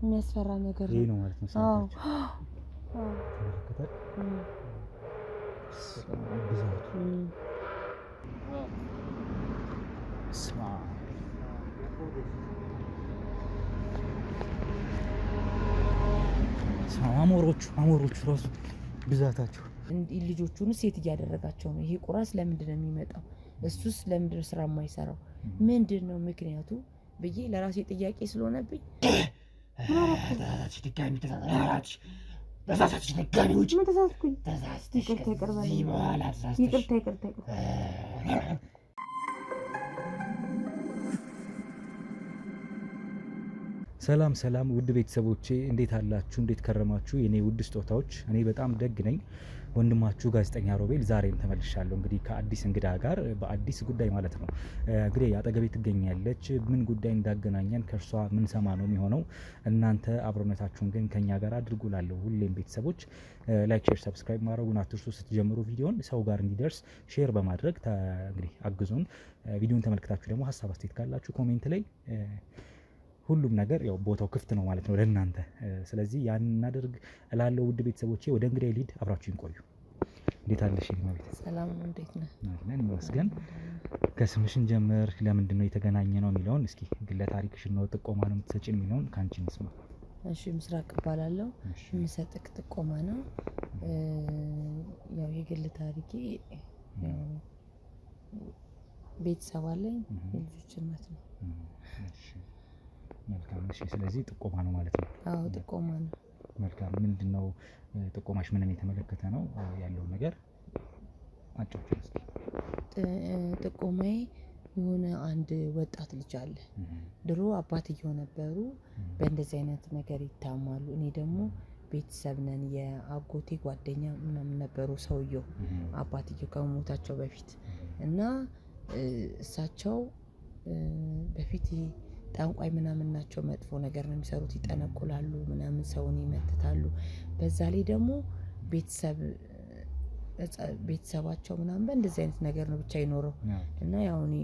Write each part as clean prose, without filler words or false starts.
የሚያስፈራ ነገር ይሄ ነው ማለት ነው። ሰዓታቸው ተመለከተ አሞሮቹ ራሱ ብዛታቸው ልጆቹን ሴት እያደረጋቸው ነው። ይሄ ቁራስ ለምንድን ነው የሚመጣው? እሱስ ለምንድን ነው ስራ የማይሰራው? ምንድነው ምክንያቱ ብዬ ለራሴ ጥያቄ ስለሆነብኝ ሰላም ውድ ቤተሰቦቼ እንዴት አላችሁ? እንዴት ከረማችሁ? የኔ ውድ ስጦታዎች፣ እኔ በጣም ደግ ነኝ። ወንድማችሁ ጋዜጠኛ ሮቤል ዛሬም ተመልሻለሁ። እንግዲህ ከአዲስ እንግዳ ጋር በአዲስ ጉዳይ ማለት ነው። እንግዲህ አጠገቤ ትገኛለች። ምን ጉዳይ እንዳገናኘን ከእርሷ ምን ሰማ ነው የሚሆነው። እናንተ አብሮነታችሁን ግን ከኛ ጋር አድርጉላለሁ። ሁሌም ቤተሰቦች ላይክ፣ ሼር፣ ሰብስክራይብ ማድረጉን አትርሱ። ስትጀምሩ ቪዲዮን ሰው ጋር እንዲደርስ ሼር በማድረግ እንግዲህ አግዙን። ቪዲዮን ተመልክታችሁ ደግሞ ሀሳብ አስተያየት ካላችሁ ኮሜንት ላይ ሁሉም ነገር ያው ቦታው ክፍት ነው ማለት ነው ለእናንተ። ስለዚህ ያን እናደርግ እላለሁ። ውድ ቤተሰቦቼ ወደ እንግዲህ ሊድ አብራችሁን ቆዩ። እንዴት አለሽ ቤት? ሰላም ነው። እንዴት ነህ? ነን ይመስገን። ከስምሽን ጀምር፣ ለምንድን ነው የተገናኘ ነው የሚለውን እስኪ ግለ ታሪክሽን ነው ጥቆማ ነው የምትሰጪን የሚለውን ካንቺ እንስማ። እሺ፣ ምስራቅ እባላለሁ። የምሰጥክ ጥቆማ ነው። ያው የግል ታሪኬ ቤተሰብ አለኝ፣ የልጆች እናት ነው። እሺ መልካም። እሺ ስለዚህ ጥቆማ ነው ማለት ነው? አዎ ጥቆማ ነው። መልካም። ምንድነው ጥቆማሽ? ምንን የተመለከተ ነው ያለው ነገር አጫውተኝ እስኪ። ጥቆማዬ የሆነ አንድ ወጣት ልጅ አለ። ድሮ አባትየው ነበሩ፣ በእንደዚህ አይነት ነገር ይታማሉ። እኔ ደግሞ ቤተሰብ ነን፣ የአጎቴ ጓደኛ ምናምን ነበሩ ሰውየው አባትየው ከመሞታቸው በፊት እና እሳቸው በፊት ጠንቋይ ምናምን ናቸው። መጥፎ ነገር ነው የሚሰሩት፣ ይጠነቁላሉ ምናምን፣ ሰውን ይመትታሉ። በዛ ላይ ደግሞ ቤተሰባቸው ምናምን በእንደዚህ አይነት ነገር ነው ብቻ ይኖረው እና ያው እኔ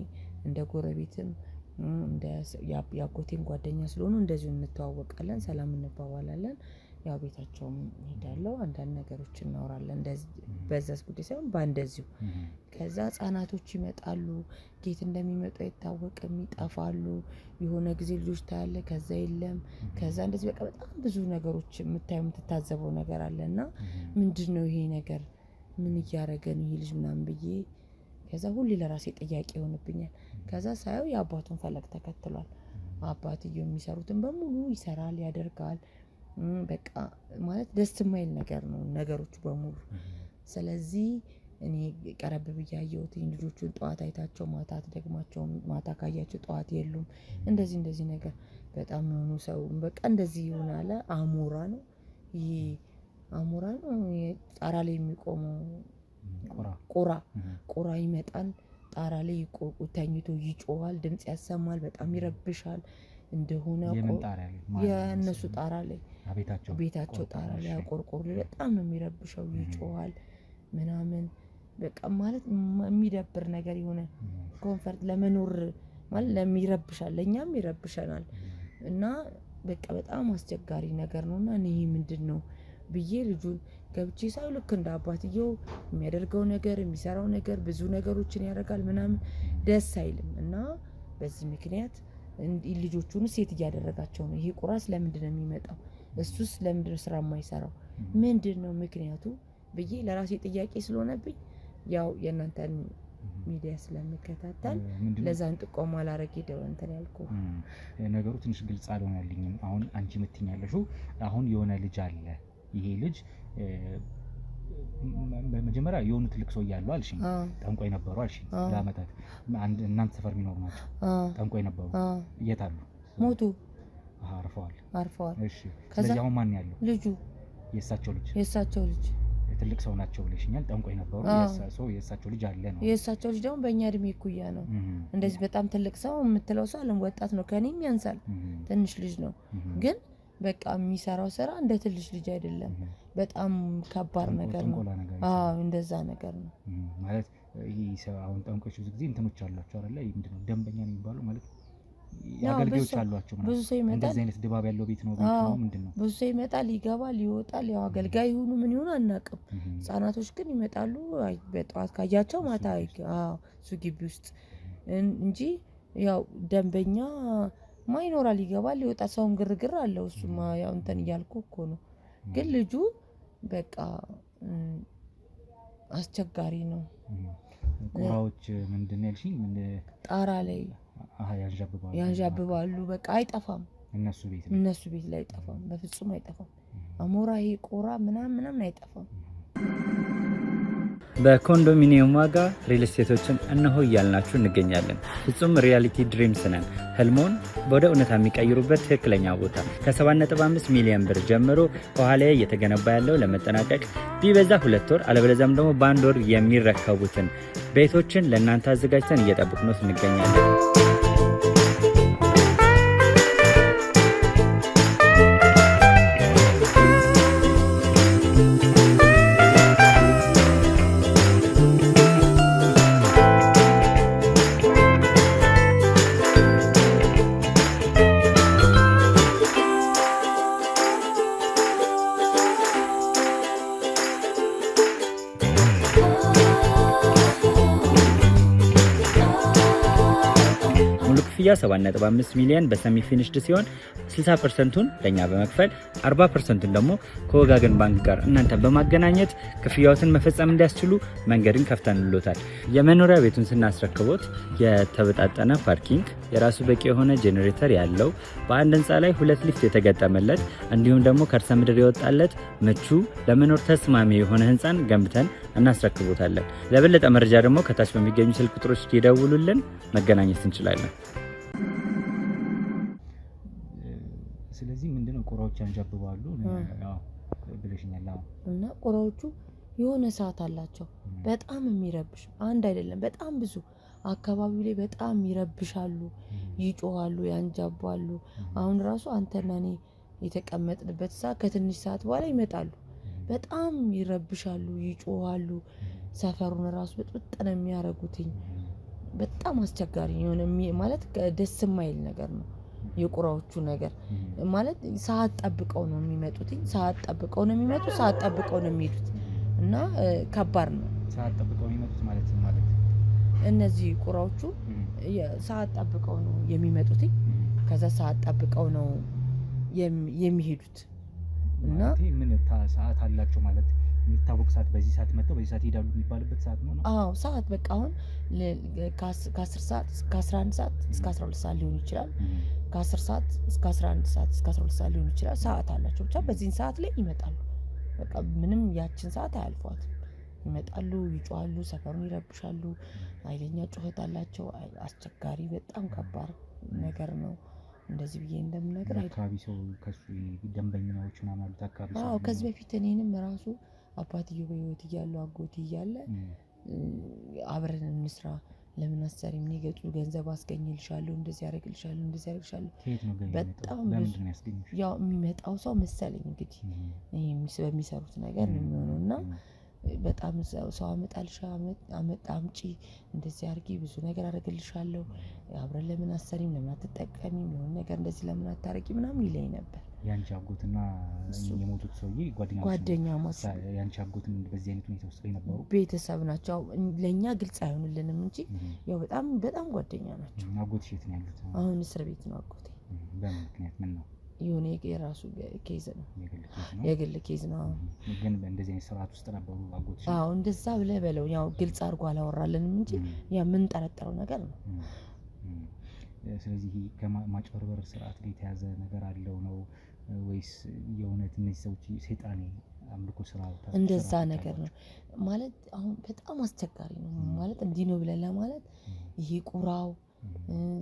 እንደ ጎረቤትም እንደ ያጎቴም ጓደኛ ስለሆኑ እንደዚሁ እንተዋወቃለን፣ ሰላም እንባባላለን። ያው ቤታቸውም ሄዳለሁ፣ አንዳንድ ነገሮች እናወራለን። እንደዚህ በዛስ ጉዳይ ሳይሆን በእንደዚሁ ከዛ ህጻናቶች ይመጣሉ። ጌት እንደሚመጡ አይታወቅም፣ ይጠፋሉ። የሆነ ጊዜ ልጆች ታያለ፣ ከዛ የለም። ከዛ እንደዚህ በቃ በጣም ብዙ ነገሮች የምታየው የምትታዘበው ነገር አለና ምንድነው ይሄ ነገር? ምን እያደረገ ነው ይሄ ልጅ ምናምን ብዬ ከዛ ሁሌ ለራሴ ጥያቄ ይሆንብኛል። ከዛ ሳየው የአባቱን ፈለግ ተከትሏል። አባትየው የሚሰሩትን በሙሉ ይሰራል፣ ያደርጋል። በቃ ማለት ደስ የማይል ነገር ነው ነገሮቹ በሙሉ። ስለዚህ እኔ ቀረብ ብዬ አየሁት። ልጆቹን ጠዋት አይታቸው ማታ ደግማቸው፣ ማታ ካያቸው ጠዋት የሉም። እንደዚህ ነገር በጣም የሆኑ ሰው በቃ እንደዚህ ይሆናል። አሞራ ነው ይሄ፣ አሞራ ነው ጣራ ላይ የሚቆመው ቁራ ይመጣል። ጣራ ላይ ተኝቶ ይጮሃል፣ ድምጽ ያሰማል፣ በጣም ይረብሻል። እንደሆነ የእነሱ ጣራ ላይ ቤታቸው ጣራ ላይ ቆርቆሮ በጣም ነው የሚረብሸው፣ ይጮሃል ምናምን። በቃ ማለት የሚደብር ነገር የሆነ ኮንፈርት ለመኖር ማለት ለሚረብሻል፣ ለኛም ይረብሸናል እና በቃ በጣም አስቸጋሪ ነገር ነውና እኔ ምንድነው ብዬ ልጁን ገብቼ ሳይ ልክ እንደ አባትየው የሚያደርገው ነገር የሚሰራው ነገር ብዙ ነገሮችን ያደርጋል ምናምን፣ ደስ አይልም እና በዚህ ምክንያት ልጆቹን ሴት እያደረጋቸው ነው። ይሄ ቁራስ ለምንድን ነው የሚመጣው? እሱስ ለምንድን ነው ስራ የማይሰራው? ምንድነው ምክንያቱ ብዬ ለራሴ ጥያቄ ስለሆነብኝ ያው የእናንተን ሚዲያ ስለምከታተል ለዛን ጥቆማ ላረግ ሄደው እንትን ያልኩ ነገሩ ትንሽ ግልጽ አልሆነልኝም። አሁን አንቺ የምትኛለሽው አሁን የሆነ ልጅ አለ። ይሄ ልጅ በመጀመሪያ የሆኑ ትልቅ ሰው እያሉ አልሽኝ፣ ጠንቋይ ነበሩ አልሽኝ። ለአመታት እናንተ ሰፈር የሚኖሩ ናቸው። ጠንቋይ ነበሩ። የት አሉ? ሞቱ። አርፈዋል። እሺ። ስለዚህ አሁን ማን ያለው? ልጁ። የእሳቸው ልጅ ትልቅ ሰው ናቸው ብለሽኛል። ጠንቋይ ነበሩ። የእሳቸው ልጅ አለ ነው። የእሳቸው ልጅ ደግሞ በእኛ እድሜ እኩያ ነው። እንደዚህ በጣም ትልቅ ሰው የምትለው ሰው አለም፣ ወጣት ነው፣ ከኔም ያንሳል። ትንሽ ልጅ ነው ግን በቃ የሚሰራው ስራ እንደ ትልሽ ልጅ አይደለም። በጣም ከባድ ነገር ነው። እንደዛ ነገር ነው ማለት። ይሄ አሁን ጠንቋዮች ብዙ ጊዜ እንትኖች አሏቸው አይደለ? ምንድነው ደንበኛ ነው የሚባለው ማለት አገልጋዮች አሏቸው ብዙ ሰው ይመጣል። እንደዚህ አይነት ድባብ ያለው ቤት ነው ቤት ነው ምንድነው? ብዙ ሰው ይመጣል ይገባል ይወጣል። ያው አገልጋይ ይሁኑ ምን ይሁኑ አናውቅም። ህፃናቶች ግን ይመጣሉ በጠዋት ካያቸው ማታ እሱ ግቢ ውስጥ እንጂ ያው ደንበኛ ማይኖራል ይገባል ይወጣል። ሰውን ግርግር አለው እሱማ ያው እንትን እያልኩ እኮ ነው። ግን ልጁ በቃ አስቸጋሪ ነው። ቁራዎች ምንድነው ያልሽኝ? ጣራ ላይ ያንዣብባሉ። በቃ አይጠፋም እነሱ ቤት ላይ አይጠፋም፣ በፍጹም አይጠፋም። አሞራ ይሄ ቆራ ምናምን አይጠፋም። በኮንዶሚኒየም ዋጋ ሪል ስቴቶችን እነሆ እያልናችሁ እንገኛለን። ፍጹም ሪያሊቲ ድሪምስ ነን። ህልሞን ወደ እውነታ የሚቀይሩበት ትክክለኛ ቦታ ከ7.5 ሚሊዮን ብር ጀምሮ ከኋላ እየተገነባ ያለው ለመጠናቀቅ ቢበዛ 2 ወር አለበለዚያም ደግሞ በ1 ወር የሚረከቡትን ቤቶችን ለእናንተ አዘጋጅተን እየጠበቅነው እንገኛለን። ክፍያ 7.5 ሚሊዮን በሰሚ ፊኒሽድ ሲሆን 60%ቱን ለኛ በመክፈል 40%ቱን ደግሞ ከወጋገን ባንክ ጋር እናንተ በማገናኘት ክፍያዎትን መፈጸም እንዲያስችሉ መንገድን ከፍተንልዎታል። የመኖሪያ ቤቱን ስናስረክቦት የተበጣጠነ ፓርኪንግ፣ የራሱ በቂ የሆነ ጄኔሬተር ያለው በአንድ ህንፃ ላይ 2 ሊፍት የተገጠመለት እንዲሁም ደግሞ ከርሰ ምድር የወጣለት ምቹ ለመኖር ተስማሚ የሆነ ህንፃን ገንብተን እናስረክቦታለን። ለበለጠ መረጃ ደግሞ ከታች በሚገኙ ስልክ ቁጥሮች ይደውሉልን፣ መገናኘት እንችላለን። ስለዚህ ምንድነው ቁራዎች ያንዣብባሉ ያው ብለሽኛል። እና ቁራዎቹ የሆነ ሰዓት አላቸው በጣም የሚረብሽ አንድ አይደለም በጣም ብዙ አካባቢው ላይ በጣም ይረብሻሉ፣ ይጮሃሉ፣ ያንጃባሉ። አሁን ራሱ አንተና እኔ የተቀመጥንበት ሰዓት ከትንሽ ሰዓት በኋላ ይመጣሉ። በጣም ይረብሻሉ፣ ይጮሃሉ። ሰፈሩን ራሱ በጥብጥ ነው የሚያረጉትኝ። በጣም አስቸጋሪ የሆነ ማለት ደስ የማይል ነገር ነው የቁራዎቹ ነገር ማለት። ሰዓት ጠብቀው ነው የሚመጡትኝ፣ ሰዓት ጠብቀው ነው የሚመጡት፣ ሰዓት ጠብቀው ነው የሚሄዱት እና ከባድ ነው። ሰዓት ጠብቀው የሚመጡት ማለት እነዚህ ቁራዎቹ ሰዓት ጠብቀው ነው የሚመጡትኝ፣ ከዛ ሰዓት ጠብቀው ነው የሚሄዱት እና ምን ሰዓት አላቸው ማለት የሚታወቅ ሰዓት በዚህ ሰዓት መጥተው በዚህ ሰዓት ይሄዳሉ የሚባልበት ሰዓት ነው። አዎ ሰዓት በቃ አሁን ከ10 ሰዓት እስከ 11 ሰዓት እስከ 12 ሰዓት ሊሆን ይችላል። ከ10 ሰዓት እስከ 11 ሰዓት እስከ 12 ሰዓት ሊሆን ይችላል። ሰዓት አላቸው ብቻ በዚህን ሰዓት ላይ ይመጣሉ። በቃ ምንም ያችን ሰዓት አያልፏት። ይመጣሉ፣ ይጮሃሉ፣ ሰፈሩን ይረብሻሉ። ኃይለኛ ጩኸት አላቸው። አስቸጋሪ በጣም ከባድ ነገር ነው። እንደዚህ ብዬ እንደምነግር አካባቢ ሰው ከሱ ደንበኛዎች ምናምን አሉት አካባቢ ሰው። አዎ ከዚህ በፊት እኔንም ራሱ አባትዬው በህይወት እያሉ አጎቴ እያለ አብረን እንስራ ለምን አሰሪም ነው ገጡ ገንዘብ አስገኝልሻለሁ እንደዚህ ያደርግልሻለሁ እንደዚህ ያደርግልሻለሁ። በጣም ብዙ ያው የሚመጣው ሰው መሰለኝ እንግዲህ በሚሰሩት ነገር ነው የሚሆነውና በጣም ሰው አምጪ እንደዚህ አድርጊ ብዙ ነገር አደርግልሻለሁ አብረን ለምን አሰሪም ለምን አትጠቀሚም የሆነ ነገር እንደዚህ ለምን አታረቂ ምናምን ይለኝ ነበር። ያንቺ አጎትና የሞቱት ሰውዬ ጓደኛሞች ያንቺ አጎትን በዚህ አይነት ሁኔታ ውስጥ የነበሩ ቤተሰብ ናቸው። ለኛ ግልጽ አይሆንልንም እንጂ ያው በጣም በጣም ጓደኛ ናቸው። አጎትሽ የት ነው ያሉት? አሁን እስር ቤት ነው አጎቴ። በምን ምክንያት ምን ነው? የሆነ የራሱ ኬዝ ነው የግል ኬዝ ነው። ግን እንደዚህ አይነት ስርዓት ውስጥ ነበሩ አጎትሽ? አዎ እንደዛ ብለህ በለው ያው ግልጽ አድርጎ አላወራልንም እንጂ ያ ምን ጠረጠረው ነገር ነው። ስለዚህ ከማጭበርበር ስርዓት ላይ የተያዘ ነገር አለው ነው ወይስ የእውነት እነዚህ ሰዎች ሰይጣኔ አምልኮ ስራ እንደዛ ነገር ነው ማለት? አሁን በጣም አስቸጋሪ ነው ማለት እንዲህ ነው ብለን ለማለት ይሄ ቁራው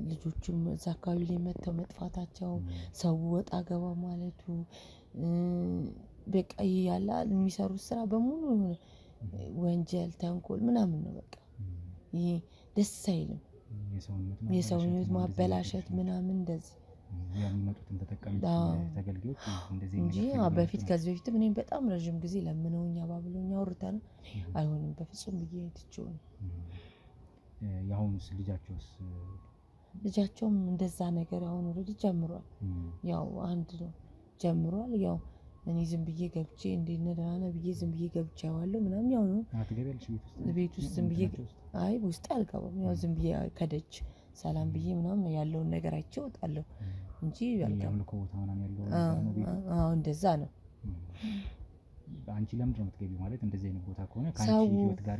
ልጆቹም እዛ አካባቢ ላይ መጥተው መጥፋታቸው ሰው ወጣ ገባ ማለቱ በቃ ያላ የሚሰሩት ስራ በሙሉ ወንጀል ተንኮል ምናምን ነው። በቃ ይሄ ደስ አይልም። የሰው ህይወት ማበላሸት ምናምን እንደዚህ የሚመጡትን ተጠቃሚዎች ተገልጋዮች እንደዚህ እንጂ በፊት ከዚህ በፊት እኔም በጣም ረጅም ጊዜ ለምነውኛ ባብሎኛ አውርተን አይሆንም በፍጹም ብዬ ትቼው ነው። የአሁኑስ ልጃቸውስ ልጃቸውም እንደዛ ነገር አሁን ወደ ጀምሯል። ያው አንድ ነው ጀምሯል። ያው እኔ ዝም ብዬ ገብቼ እንዴነዳና ብዬ ዝም ብዬ ገብቼ ያዋለሁ ምናምን ያው ነው ቤት ውስጥ ዝም ብዬ አይ ውስጥ አልገባም። ያው ዝም ብዬ ከደጅ ሰላም ብዬ ምናምን ያለውን ነገር አይቼ እወጣለሁ እንጂ አልገባም። አዎ እንደዛ ነው። አንቺ ለምንድን ነው የምትገቢው? ማለት እንደዚህ አይነት ቦታ ከሆነ ካንቺ ህይወት ጋር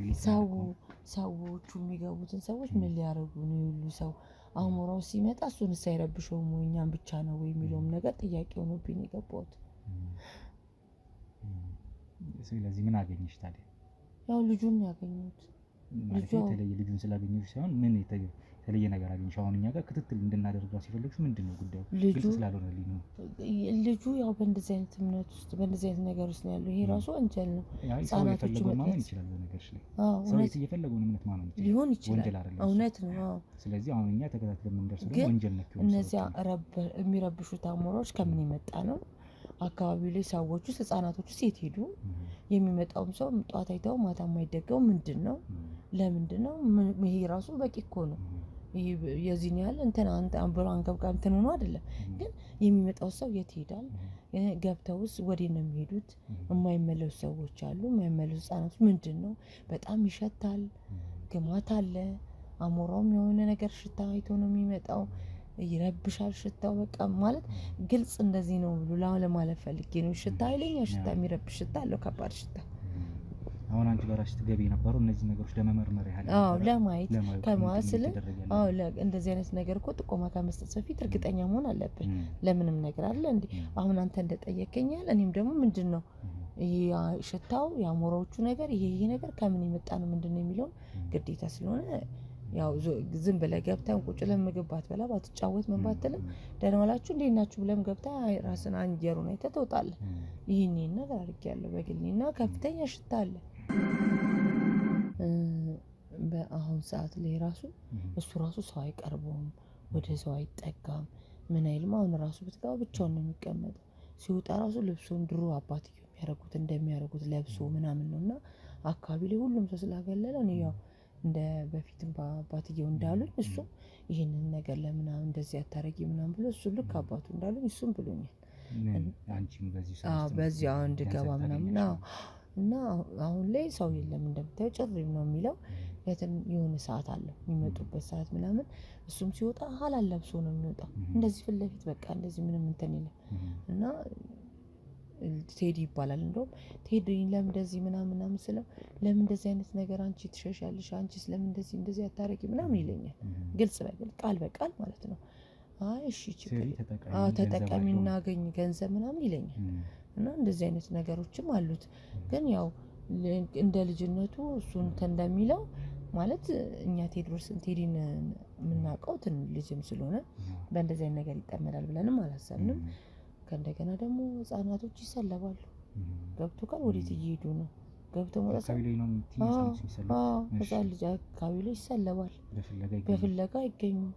ሰዎቹ የሚገቡትን ሰዎች ምን ሊያደርጉ ነው? ሁሉ ሰው አሞራው ሲመጣ እሱን ሳይረብሸውም ወይ እኛም ብቻ ነው ወይ የሚለውም ነገር ጥያቄ ሆኖብኝ የገባሁት። ስለዚህ ምን አገኘሽ ታዲያ? ያው ልጁን ያገኘሁት ልጁ የተለየ ልጁን ስላገኘሽ ሳይሆን ምን የተለየ ነገር አገኘሽ? አሁን እኛ ጋር ክትትል እንድናደርገው ሲፈልጉ ምንድነው ጉዳዩ? ግልጽ ስላልሆነልኝ ነው። ልጁ ያው በእንደዚህ አይነት እምነት ውስጥ በእንደዚህ አይነት ነገር ውስጥ ነው ያለው። ይሄ ራሱ ወንጀል ነው። ህፃናቶቹ ማመን ይችላል በነገርሽ ላይ ሰው የፈለገውን እምነት ማመን ይችላል፣ ሊሆን ይችላል። ወንጀል አይደለም። እውነት ነው። አዎ። ስለዚህ አሁን እኛ ተከታትለን የምንደርሰው ደግሞ ወንጀል ነው። እነዚያ የሚረብሹት አሞራዎች ከምን የመጣ ነው? አካባቢው ላይ ሰዎች ውስጥ ህፃናቶች ውስጥ የት ሄዱ? የሚመጣውም ሰው ጧት አይተው ማታ የማይደገው ምንድን ነው? ለምንድን ነው? ይሄ ራሱ በቂ እኮ ነው። የዚህን ያህል እንትን አንብሮ አንገብጋብ እንትን ሆኖ አይደለም። ግን የሚመጣው ሰው የት ይሄዳል? ገብተውስ ወዴት ነው የሚሄዱት? የማይመለሱ ሰዎች አሉ። የማይመለሱ ህፃናቶች ምንድን ነው? በጣም ይሸታል፣ ግማት አለ። አሞራውም የሆነ ነገር ሽታ አይቶ ነው የሚመጣው። ይረብሻል ሽታው። በቃ ማለት ግልጽ እንደዚህ ነው ብሎ ለማለት ፈልጌ ነው። ሽታ ኃይለኛ ሽታ፣ የሚረብሽ ሽታ አለው፣ ከባድ ሽታ። አሁን አንቺ በራስሽ ትገቢ የነበረው እነዚህ ነገሮች ለመመርመር ያህል ለማየት ከማስል እንደዚህ አይነት ነገር እኮ ጥቆማ ከመስጠት በፊት እርግጠኛ መሆን አለብን። ለምንም ነገር አለ እንዴ? አሁን አንተ እንደጠየቀኛል እኔም ደግሞ ምንድን ነው ሽታው የአሞራዎቹ ነገር ይሄ ነገር ከምን የመጣ ነው ምንድን ነው የሚለውን ግዴታ ስለሆነ ያው ዝም ብለህ ገብተህ ቁጭ ብለህ ምግብ ባትበላ ባትጫወት ምን ባትልም ደህና ዋላችሁ እንዴት ናችሁ ብለህም ገብተህ ራስን አንጀሩን አይተህ ትወጣለህ። ይህን ነገር አድርጌያለሁ በግሌና ከፍተኛ ሽታ አለ። በአሁን ሰዓት ላይ ራሱ እሱ ራሱ ሰው አይቀርበውም፣ ወደ ሰው አይጠጋም። ምን አይልም። አሁን ራሱ ብትገባ ብቻውን ነው የሚቀመጠው። ሲወጣ ራሱ ልብሱን ድሮ አባትየው የሚያደርጉት እንደሚያደርጉት ለብሶ ምናምን ነው። እና አካባቢ ላይ ሁሉም ሰው ስላገለለ እኔ ያው እንደ በፊትም አባትየው እንዳሉኝ እሱ ይህንን ነገር ለምናምን እንደዚህ አታረጊ ምናምን ብሎ እሱ ልክ አባቱ እንዳሉኝ እሱም ብሎኛል። በዚህ አሁን እንድገባ ምናምን እና አሁን ላይ ሰው የለም እንደምታየው ጭሪም ነው የሚለው። የሆነ ሰዓት አለው የሚመጡበት ሰዓት ምናምን። እሱም ሲወጣ ሀላል ለብሶ ነው የሚወጣው እንደዚህ ፊት ለፊት በቃ እንደዚህ ምንም እንትን የለም። እና ቴዲ ይባላል። እንደውም ቴዲ ለምን እንደዚህ ምናምን ስለው ለምን እንደዚህ አይነት ነገር አንቺ ትሸሻለሽ? አንቺስ ለምን እንደዚህ አታረጊ ምናምን ይለኛል። ግልጽ በግልጽ ቃል በቃል ማለት ነው። አይ እሺ ተጠቃሚ እናገኝ ገንዘብ ምናምን ይለኛል። እና እንደዚህ አይነት ነገሮችም አሉት። ግን ያው እንደ ልጅነቱ እሱን እንደሚለው ማለት እኛ ቴዲን የምናውቀው ልጅም ስለሆነ በእንደዚህ አይነት ነገር ይጠመዳል ብለንም አላሰብንም። ከእንደገና ደግሞ ህፃናቶች ይሰለባሉ። ገብቶ ካል ወዴት እየሄዱ ነው? ገብቶ ማለት ህፃን ልጅ አካባቢ ላይ ይሰለባል፣ በፍለጋ አይገኙም።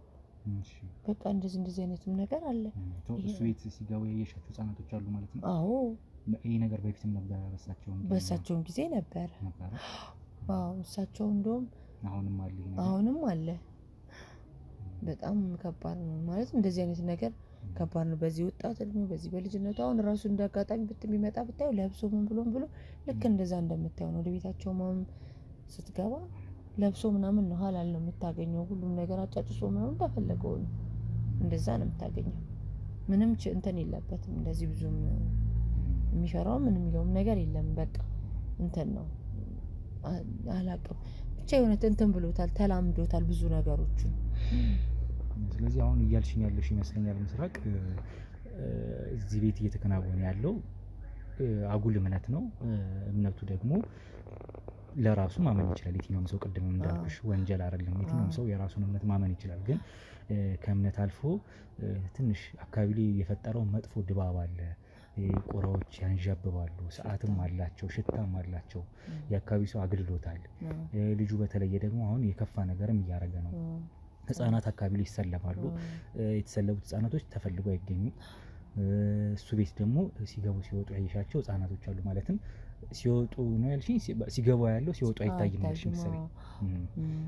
በቃ እንደዚህ አይነትም ነገር አለ። እሱ ቤት ሲገቡ ያየሻቸው ህፃናቶች አሉ ማለት ነው? አዎ። ይሄ ነገር በፊትም ነበር? በእሳቸውም ጊዜ ነበር። አዎ እሳቸው እንደውም አሁንም አለ። በጣም ከባድ ነው ማለት እንደዚህ አይነት ነገር ከባድ ነው። በዚህ ወጣት እድሜው በዚህ በልጅነቱ አሁን ራሱ እንዳጋጣሚ ቢመጣ ብታየው ለብሶ ምን ብሎ ልክ እንደዛ እንደምታየው ነው። ወደ ቤታቸው ስትገባ ለብሶ ምናምን ነው ሀላል ነው የምታገኘው። ሁሉም ነገር አጫጭሶ ምናምን እንደፈለገው ነው። እንደዛ ነው የምታገኘው። ምንም እንትን የለበትም። እንደዚህ ብዙም የሚፈራው ምን የሚለውም ነገር የለም። በቃ እንትን ነው አላውቅም ብቻ የሆነ እንትን ብሎታል፣ ተላምዶታል ብዙ ነገሮችን። ስለዚህ አሁን እያልሽኝ ያለሽ ይመስለኛል ምስራቅ እዚህ ቤት እየተከናወነ ያለው አጉል እምነት ነው። እምነቱ ደግሞ ለራሱ ማመን ይችላል። የትኛውም ሰው ቅድም እንዳልኩሽ ወንጀል አይደለም። የትኛውም ሰው የራሱን እምነት ማመን ይችላል። ግን ከእምነት አልፎ ትንሽ አካባቢ ላይ የፈጠረው መጥፎ ድባብ አለ። ቆራዎች ያንዣብባሉ፣ ሰዓትም አላቸው፣ ሽታም አላቸው። የአካባቢ ሰው አግልሎታል። ልጁ በተለየ ደግሞ አሁን የከፋ ነገርም እያደረገ ነው። ህፃናት አካባቢ ላይ ይሰለባሉ። የተሰለቡት ህፃናቶች ተፈልገው አይገኙም። እሱ ቤት ደግሞ ሲገቡ ሲወጡ ያየሻቸው ህፃናቶች አሉ። ማለትም ሲወጡ ነው ያልሽኝ፣ ሲገባ ያለው ሲወጡ አይታይም ያልሽኝ መሰለኝ።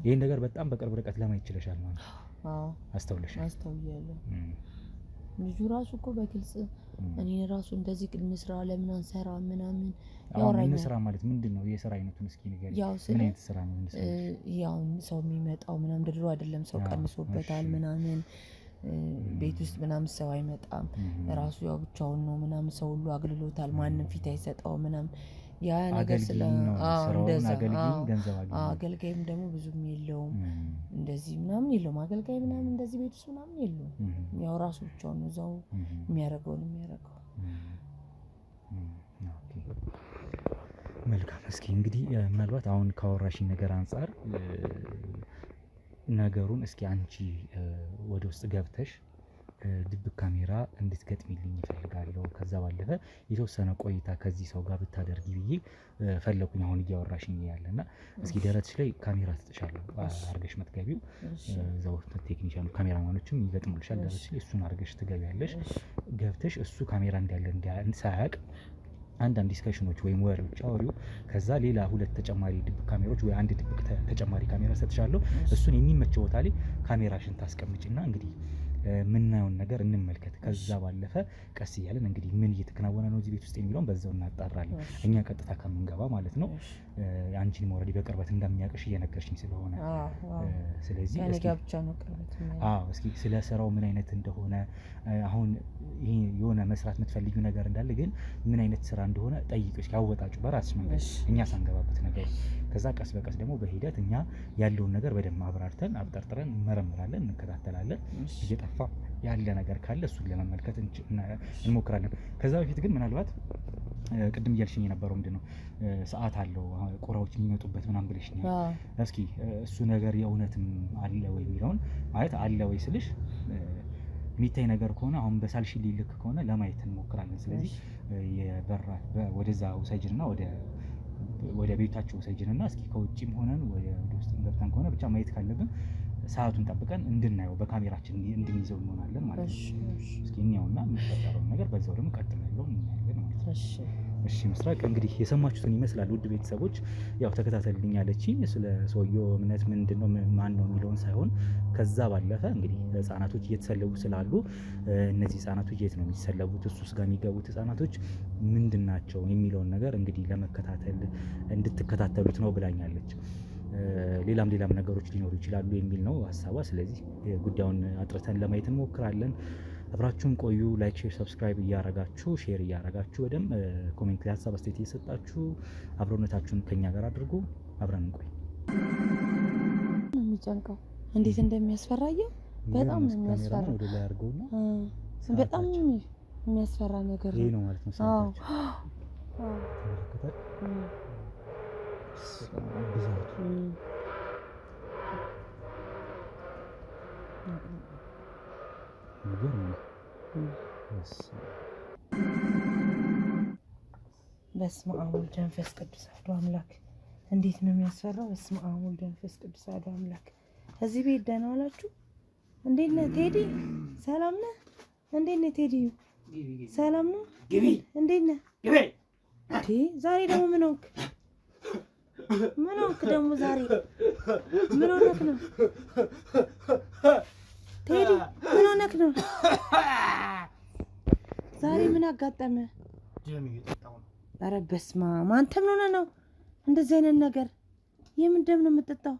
ይሄን ነገር በጣም በቅርብ ርቀት ለማየት ይችላል ማለት ነው። አስተውለሻል? አስተውያለሁ። ልጁ ራሱ እኮ በግልጽ እኔ ራሱ እንደዚህ እንስራ ለምን አንሰራ ምናምን ያወራኛል። እንስራ ማለት ምንድነው? የስራ አይነቱን እስኪ ንገሪኝ። ምን አይነት ስራ ነው እንስራ? ያው ሰው የሚመጣው ምናምን ድሮ አይደለም ሰው ቀንሶበታል ምናምን ቤት ውስጥ ምናምን ሰው አይመጣም። ራሱ ያው ብቻውን ነው ምናምን ሰው ሁሉ አግልሎታል። ማንም ፊት አይሰጠው ምናምን ያ ነገር ስለ እንደዛ አገልጋይም ደግሞ ብዙም የለውም እንደዚህ ምናምን የለውም። አገልጋይ ምናምን እንደዚህ ቤት ውስጥ ምናምን የለውም። ያው ራሱ ብቻውን ነው እዛው የሚያደርገው። መልካም። እስኪ እንግዲህ ምናልባት አሁን ካወራሽኝ ነገር አንፃር ነገሩን እስኪ አንቺ ወደ ውስጥ ገብተሽ ድብቅ ካሜራ እንድትገጥሚልኝ ይፈልጋለሁ። ከዛ ባለፈ የተወሰነ ቆይታ ከዚህ ሰው ጋር ብታደርጊ ብዬ ፈለኩኝ። አሁን እያወራሽኝ ያለና እስኪ ደረትሽ ላይ ካሜራ ትጥሻለሁ አርገሽ መትገቢው እዛው ቴክኒሻኑ ካሜራማኖችም ይገጥሙልሻል። ደረትሽ ላይ እሱን አርገሽ ትገቢያለሽ። ገብተሽ እሱ ካሜራ እንዳለ ሳያቅ አንዳንድ ዲስከሽኖች ወይም ወሬዎች አውሪው። ከዛ ሌላ 2 ተጨማሪ ድብቅ ካሜራዎች ወይ አንድ ድብቅ ተጨማሪ ካሜራ ሰጥሻለሁ። እሱን የሚመቸው ቦታ ላይ ካሜራሽን ታስቀምጪና እንግዲህ ምናየውን ነገር እንመልከት። ከዛ ባለፈ ቀስ እያለን እንግዲህ ምን እየተከናወነ ነው እዚህ ቤት ውስጥ የሚለውን በዛው እናጣራለን። እኛ ቀጥታ ከምንገባ ማለት ነው። አንቺን ኦልሬዲ በቅርበት እንደሚያውቅሽ እየነገርሽኝ ስለሆነ ስለዚህ እስኪ ስለ ስራው ምን አይነት እንደሆነ አሁን ይሄ የሆነ መስራት የምትፈልጊው ነገር እንዳለ ግን ምን አይነት ስራ እንደሆነ ጠይቂው ያወጣጩ በራስሽ መንገድ እኛ ሳንገባበት ነገር። ከዛ ቀስ በቀስ ደግሞ በሂደት እኛ ያለውን ነገር በደንብ አብራርተን አብጠርጥረን እንመረምራለን፣ እንከታተላለን። እየጠፋ ያለ ነገር ካለ እሱን ለመመልከት እንሞክራለን። ከዛ በፊት ግን ምናልባት ቅድም እያልሽኝ የነበረው ምንድነው ሰዓት አለው ቁራዎች የሚመጡበት ምናምን ብለሽኛል። እስኪ እሱ ነገር የእውነትም አለ ወይ የሚለውን ማለት አለ ወይ ስልሽ የሚታይ ነገር ከሆነ አሁን በሳልሽ ሊልክ ከሆነ ለማየት እንሞክራለን። ስለዚህ የበራ ወደዛ ውሰጅንና ወደ ቤታቸው ውሰጅንና እስኪ ከውጭም ሆነን ወደ ውስጥ ገብተን ከሆነ ብቻ ማየት ካለብን ሰዓቱን ጠብቀን እንድናየው በካሜራችን እንድንይዘው እንሆናለን ማለት ነው። እስኪ እንየውና የሚፈጠረውን ነገር በዛው ደግሞ ቀጥላለሁ እናያለን ማለት ነው። እሺ ምስራቅ እንግዲህ የሰማችሁትን ይመስላል ውድ ቤተሰቦች። ያው ተከታተልልኝ ያለችኝ ስለ ሰውየው እምነት ምንድነው ማን ነው የሚለውን ሳይሆን ከዛ ባለፈ እንግዲህ ህፃናቶች እየተሰለቡ ስላሉ እነዚህ ህፃናቶች የት ነው የሚሰለቡት፣ እሱስ ጋር የሚገቡት ህፃናቶች ምንድናቸው የሚለውን ነገር እንግዲህ ለመከታተል እንድትከታተሉት ነው ብላኛለች። ሌላም ነገሮች ሊኖሩ ይችላሉ የሚል ነው ሀሳቧ። ስለዚህ ጉዳዩን አጥርተን ለማየት እንሞክራለን። አብራችሁን ቆዩ። ላይክ፣ ሼር፣ ሰብስክራይብ እያረጋችሁ ሼር እያረጋችሁ በደንብ ኮሜንት ላይ ሀሳብ አስተያየት እየሰጣችሁ አብሮነታችሁን ከኛ ጋር አድርጉ። አብረን እንቆይ። የሚጨንቀው እንዴት እንደሚያስፈራየው በጣም ነው የሚያስፈራ። ወደ ላይ አድርገውና በጣም የሚያስፈራ ነገር ይሄ ነው ማለት ነው። ሰዓታችሁ በስመ አብ ወወልድ ወመንፈስ ቅዱስ አሐዱ አምላክ። እንዴት ነው የሚያስፈራው! በስመ አብ ወወልድ ወመንፈስ ቅዱስ አሐዱ አምላክ። እዚህ ቤት ደህና ዋላችሁ? እንዴት ነህ ቴዲ? ሰላም ነህ? እንዴት ነህ ቴዲ? ሰላም ነው? እንዴት ነህ? ዛሬ ደግሞ ምን ሆንክ? ምን ሆንክ ደግሞ ዛሬ? ምን ሆነክ ነው ቴዲ? ምን ሆነክ ነው ዛሬ? ምን አጋጠመ? ኧረ በስመ አብ! አንተ ምን ሆነህ ነው እንደዚህ አይነት ነገር? የምን ደም ነው የምትጠጣው?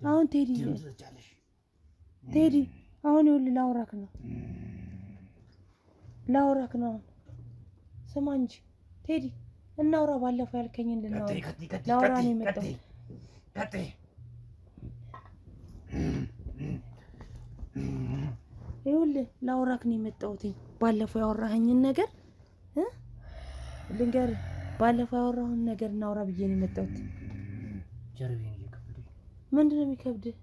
አሁን ቴዲ አሁን ይኸውልህ ላውራክ ነው። ስማ እንጂ ቴዲ እናውራ። ባለፈው ያልከኝ እንድናወራ ላውራ ነው የመጣው። ይኸውልህ ላውራክ ነው የመጣሁት። ባለፈው ያወራኸኝን ነገር ልንገርህ። ባለፈው ያወራሁን ነገር እናውራ ብዬ ነው የመጣሁት። ምንድን ነው የሚከብድህ?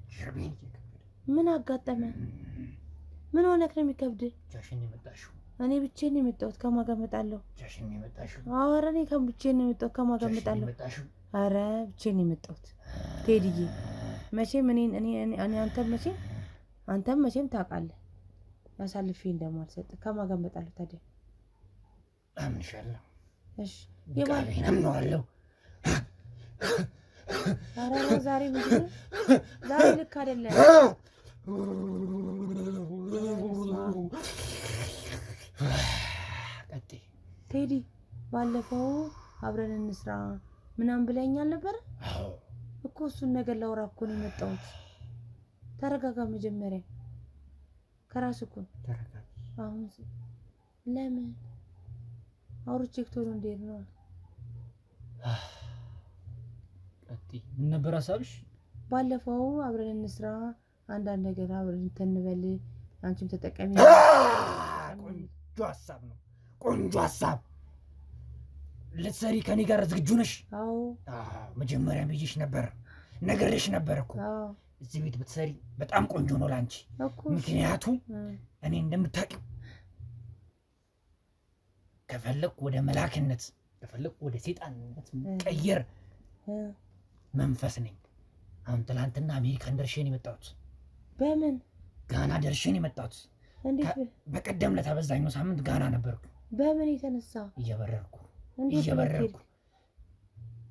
ምን አጋጠመ? ምን ሆነክ ነው የሚከብድህ? እኔ ብቻዬን ነው የመጣሁት። ከማን ጋር እመጣለሁ? ኧረ እኔ ብቻዬን ነው የመጣሁት። ከማን ጋር እመጣለሁ? ኧረ ብቻዬን ነው የመጣሁት ቴዲዬ። መቼም አንተም መቼም ታውቃለህ አሳልፌ እንደማልሰጥ። ከማን ጋር እመጣለሁ ታዲያ? አምንሻለሁ። እሺ የቃሌን አምነዋለሁ። ኧረ ዛሬ ምንድን ነው? ዛሬ ልክ አይደለም። ቴዲ ባለፈው አብረን እንስራ ምናምን ብለኸኛል ነበር እኮ እሱን ነገር ላውራ እኮ ነው የመጣሁት። ተረጋጋ መጀመሪያ ከራስህ እኮ ተረጋጋ። አሁን ለምን አውርቼክ ቶሎ እንዴት ነው? ምን ነበር ሀሳብሽ? ባለፈው አብረን እንስራ አንዳንድ ነገር አብረን እንተንበል አንቺም ተጠቀሚ። ቆንጆ ሀሳብ ነው። ቆንጆ ሀሳብ። ልትሰሪ ከኔ ጋር ዝግጁ ነሽ? አዎ መጀመሪያ ብዬሽ ነበር፣ ነገርሽ ነበር እኮ እዚህ ቤት ብትሰሪ በጣም ቆንጆ ነው ላንቺ። ምክንያቱም እኔ እንደምታውቂው ከፈለኩ ወደ መላክነት ከፈለኩ ወደ ሰይጣንነት ቀየር መንፈስ ነኝ። አሁን ትላንትና አሜሪካን ደርሼ ነው የመጣሁት። በምን ጋና ደርሼ ነው የመጣሁት። እንዴት? በቀደም ዕለት አበዛኛው ሳምንት ጋና ነበርኩ። በምን የተነሳ? እየበረርኩ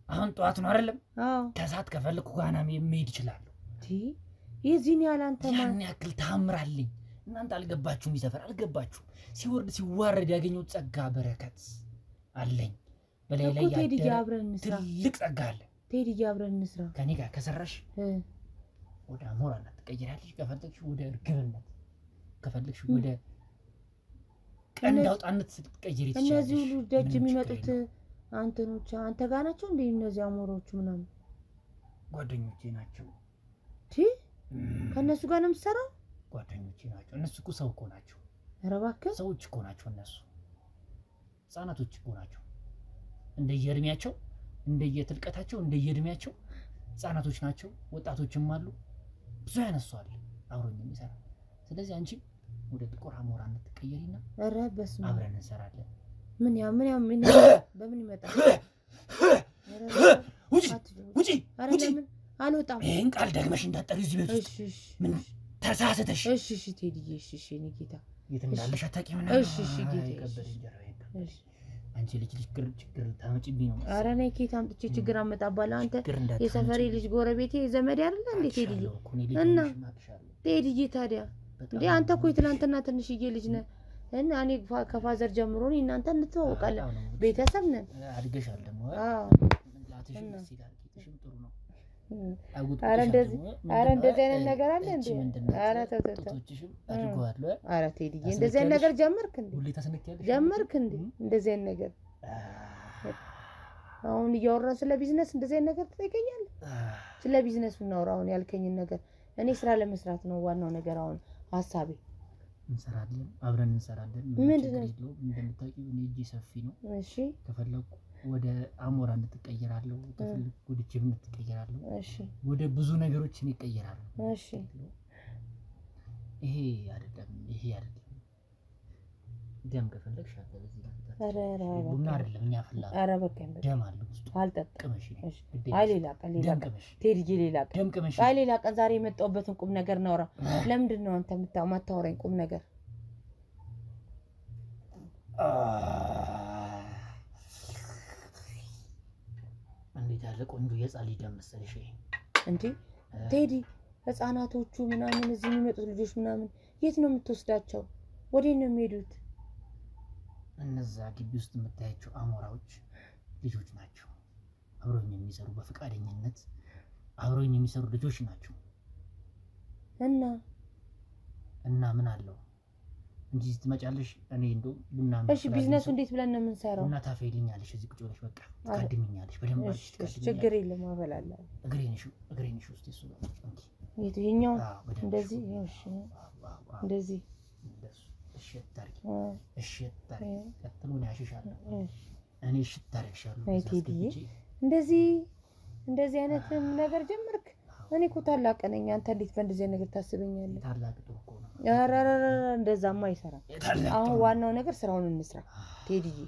አሁን ጠዋት ነው አይደለም? አዎ። ከሰዓት ከፈለኩ ጋና መሄድ ይችላል። የዚህን ያህል አንተ ያን ያክል ታምራልኝ። እናንተ አልገባችሁም፣ ይሰፈር አልገባችሁም። ሲወርድ ሲዋረድ ያገኘው ጸጋ በረከት አለኝ። በላይ ላይ ትልቅ ጸጋ አለ። ቴዲ አብረን እንስራ። ከኔ ጋር ከሰራሽ ወደ አሞራነት ትቀየራለሽ። ከፈለግሽ ወደ እርግብነት፣ ከፈለግሽ ወደ ቀንድ አውጣነት ስትቀየሪ ትችላለሽ። እነዚህ ሁሉ ደጅ የሚመጡት አንተኖች አንተ ጋር ናቸው እንዴ? እነዚህ አሞራዎቹ ምናምን ጓደኞቼ ናቸው። ከእነሱ ጋር ነው የምትሰራው? ጓደኞቼ ናቸው። እነሱ እኮ ሰው እኮ ናቸው። ኧረ እባክህ ሰዎች እኮ ናቸው። እነሱ ህጻናቶች እኮ ናቸው። እንደየእድሜያቸው እንደየትልቀታቸው እንደየእድሜያቸው ህጻናቶች ናቸው። ወጣቶችም አሉ። ብዙ ያነሷል አብሮኝ የሚሰራ። ስለዚህ አንቺ ወደ ጥቁር አሞራነት ትቀየሪና ኧረ በስመ አብ አብረን እንሰራለን። ምን በምን ይመጣል? ውጪ አልወጣም። ይሄን ቃል ደግመሽ እንዳትጠሪ እዚህ ቤት ውስጥ። ምን ተሳስተሽ? እሺ ቴዲዬ፣ እሺ እኔ ጌታ የት እንዳለሽ አታውቂም። እሺ ጌታ፣ አንቺ ልጅ ችግር ታመጪብኝ ነው። ኧረ እኔ ኬት አምጥቼ ችግር አመጣባለሁ? አንተ የሰፈሬ ልጅ ጎረቤቴ ዘመድ አይደለ እንዴ ቴዲዬ? እና ቴዲዬ ታዲያ እንዴ አንተ እኮ ትናንትና ትንሽዬ ልጅ ነህ እና እኔ ከፋዘር ጀምሮ ነው እናንተ እንተዋወቃለን፣ ቤተሰብ ነን። አድገሻል ደግሞ። አዎ ጥሩ ነው። ኧረ እንደዚህ አይነት ነገር አለ እንዴ? ኧረ ተው ኧረ ቴዲዬ እንደዚህ አይነት ነገር ጀመርክ እንዴ? እንደዚህ አይነት ነገር አሁን እያወራን ስለ ቢዝነስ እንደዚህ አይነት ነገር ትጠይቀኛለህ? ስለ ቢዝነስ እናውራ። አሁን ያልከኝን ነገር እኔ ስራ ለመስራት ነው ዋናው ነገር። አሁን ሀሳቤ እንሰራለን፣ አብረን እንሰራለን። ምንድን ነው እንደምታውቂው እኔ እጄ ሰፊ ነው። እሺ ከፈለኩ ወደ አሞራነት እቀየራለሁ፣ ከፈለኩ ወደ ጅብነት እቀየራለሁ። እሺ ወደ ብዙ ነገሮች እኔ እቀየራለሁ። እሺ ይሄ አይደለም ደም ከፈለግሽ አለ በዚህ ቡና አይደለም እኛ ፈላ ደም አለ ውስጡ አልጠጣም። እሺ ሌላ ቀን ቴዲዬ ሌላ ቀን ሌላ ቀን ዛሬ የመጣሁበትን ቁም ነገር እናውራ። ለምንድን ነው አንተ የማታወራኝ ቁም ነገር? እንዴት ያለ ቆንጆ የጻሊ ደም መሰለሽ እንዴ ቴዲ። ህፃናቶቹ ምናምን እዚህ የሚመጡት ልጆች ምናምን የት ነው የምትወስዳቸው? ወዴት ነው የሚሄዱት? እነዛ ግቢ ውስጥ የምታያቸው አሞራዎች ልጆች ናቸው። አብሮኝ የሚሰሩ በፍቃደኝነት አብሮኝ የሚሰሩ ልጆች ናቸው። እና ምን አለው እንጂ ትመጫለሽ። እኔ እንደው ቡና እሺ ቢዝነሱ እንዴት ብለን ነው የምንሰራው? ቡና ታፈይልኛለሽ እዚህ ቁጭ ብለሽ በቃ ትቀድሚኛለሽ። በደንብ አድርገሽ ችግር የለም አበላለሁ። እግሬንሽ ውስጥ እሱ እንዴ የትኛው እንደዚህ እሺ እንደዚህ እሺ ታርቂ ቀጥሎ ነው ያሽሻለሁ። እኔ እሺ ታርቅሻለሁ። እንደዚህ አይነት ነገር ጀመርክ? እኔ እኮ ታላቅ ነኝ። አንተ እንዴት በእንደዚህ አይነት ነገር ታስበኛለህ? ታላቅ ጥሩ እኮ ነው። ኧረ እንደዛማ አይሰራም። አሁን ዋናው ነገር ስራውን እንስራ ቴዲዬ።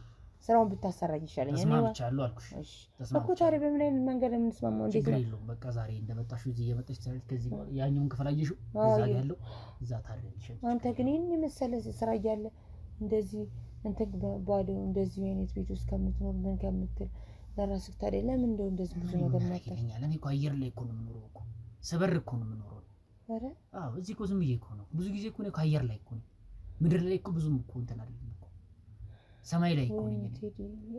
ስራውን ብታሰራኝ ይሻለኛል። ተስማምቻለሁ አልኩሽ እኮ። ታዲያ በምን አይነት መንገድ የምንስማማው? እንዴት ነው? በቃ ዛሬ እንደመጣሽ እዚህ እየመጣሽ ታሪክ ከዚህ ያኛውን ክፍል አየሽው? እዛ ያለው እዛ ታሪክ አንተ ግን ይሄን የመሰለ ስራ እያለ እንደዚህ እንትን ባዶ እንደዚህ አይነት ቤት ውስጥ ከምትኖር ምን ከምትል ለራስህ ታዲያ ለምን እንደዚህ ብዙ ነገር ማታውቅ? እኔ እኮ አየር ላይ እኮ ነው የምኖረው እኮ ሰበር እኮ ነው የምኖረው አረ አዎ እዚህ እኮ ዝም ብዬ እኮ ነው ብዙ ጊዜ እኮ ነው ከአየር ላይ እኮ ነው ምድር ላይ እኮ ብዙም እኮ እንትን አይደለም እኮ ሰማይ ላይ እኮ ነኝ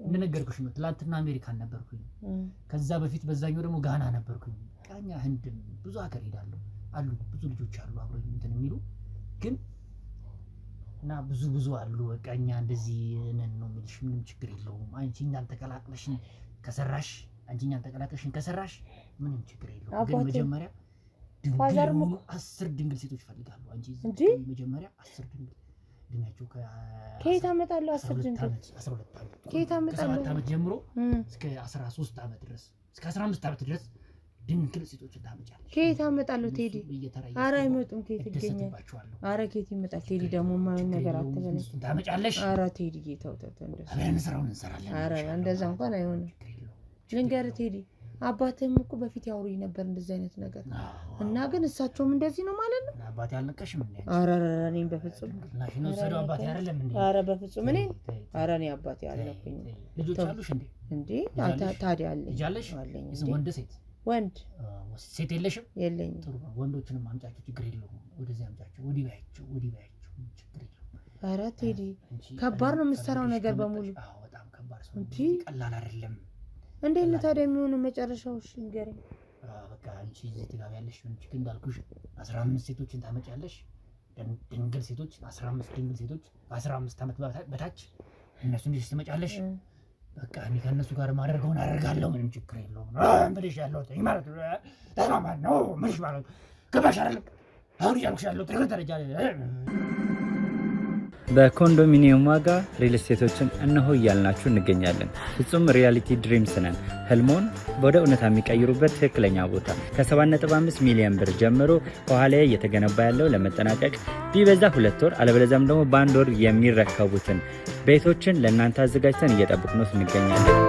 እንደነገርኩሽ ነው ትላንትና አሜሪካን ነበርኩኝ ከዛ በፊት በዛኛው ደግሞ ጋና ነበርኩኝ ቃኛ ህንድ ብዙ ሀገር ሄዳለሁ አሉ ብዙ ልጆች አሉ አብረው እንትን የሚሉ ግን እና ብዙ አሉ በቃኛ እንደዚህ ነን ነው የሚልሽ ምንም ችግር የለውም አንቺ እኛን ተቀላቅለሽን ከሰራሽ አንቺ እኛን ተቀላቅለሽን ከሰራሽ ምንም ችግር የለውም ግን መጀመሪያ ድንግል 10 ድንግል ሴቶች ፈልጋሉ አንቺ መጀመሪያ 10 ድንግል ድናቸው ከየት አመጣለሁ 10 ድንግል 12 አመት ከየት አመጣለሁ 7 አመት ጀምሮ እስከ 13 አመት ድረስ እስከ 15 አመት ድረስ ድንግል ሴቶችን ታመጫለሽ ከየት አመጣለሁ ቴዲ አረ አይመጡም ከየት ይገኛል አረ ከየት ይመጣል ቴዲ ደግሞ ማን ነገር አትበለኝ ታመጫለሽ አረ ቴዲ ጌታው እንደዛ አብረን ስራውን እንሰራለን አረ እንደዛ እንኳን አይሆንም ልንገር ቴዲ አባቴም እኮ በፊት ያወሩኝ ነበር እንደዚህ አይነት ነገር እና ግን እሳቸውም እንደዚህ ነው ማለት ነው አባቴ አልነቀሽም እንዴ አረ እኔም በፍጹም ናሽኖ ሰዶ አባቴ አይደለም እንዴ አረ በፍጹም እኔ አረ እኔ አባቴ አልነኩኝ ልጆች አሉሽ እንዴ ታዲያ አለኝ ልጃለሽ አለኝ ወንድ ሴት ወንድ ሴት የለሽም የለኝም ጥሩ ነው ወንዶችንም አምጫቸው ችግር የለውም ወደዚህ አምጫቸው ወዲህ ባያቸው ችግር የለውም አረ ቴዲ ከባድ ነው የምትሰራው ነገር በሙሉ አዎ በጣም ከባድ ነው ቀላል አይደለም እንዴት ነው ታዲያ የሚሆነው መጨረሻው እሺ ንገረኝ በቃ አንቺ እዚህ ትጋቢያለሽ እንጂ እንዳልኩሽ 15 ሴቶችን ታመጫለሽ ድንግል ሴቶች 15 ድንግል ሴቶች በ15 አመት በታች እነሱን ልጅ ትመጫለሽ በቃ እኔ ከነሱ ጋር ማደርገውን አደርጋለሁ ምንም ችግር የለውም ምንሽ ያለው ማለት ተማማን ነው ምንሽ ማለት ገባሽ አይደል አሁን ያልኩሽ ያለው ደረጃ በኮንዶሚኒየም ዋጋ ሪል ስቴቶችን እነሆ እያልናችሁ እንገኛለን። ፍጹም ሪያሊቲ ድሪምስ ነን። ህልሞን ወደ እውነታ የሚቀይሩበት ትክክለኛ ቦታ ከ7.5 ሚሊዮን ብር ጀምሮ ከኋላ እየተገነባ ያለው ለመጠናቀቅ ቢበዛ 2 ወር አለበለዚያም ደግሞ በ1 ወር የሚረከቡትን ቤቶችን ለእናንተ አዘጋጅተን እየጠበቅን እንገኛለን።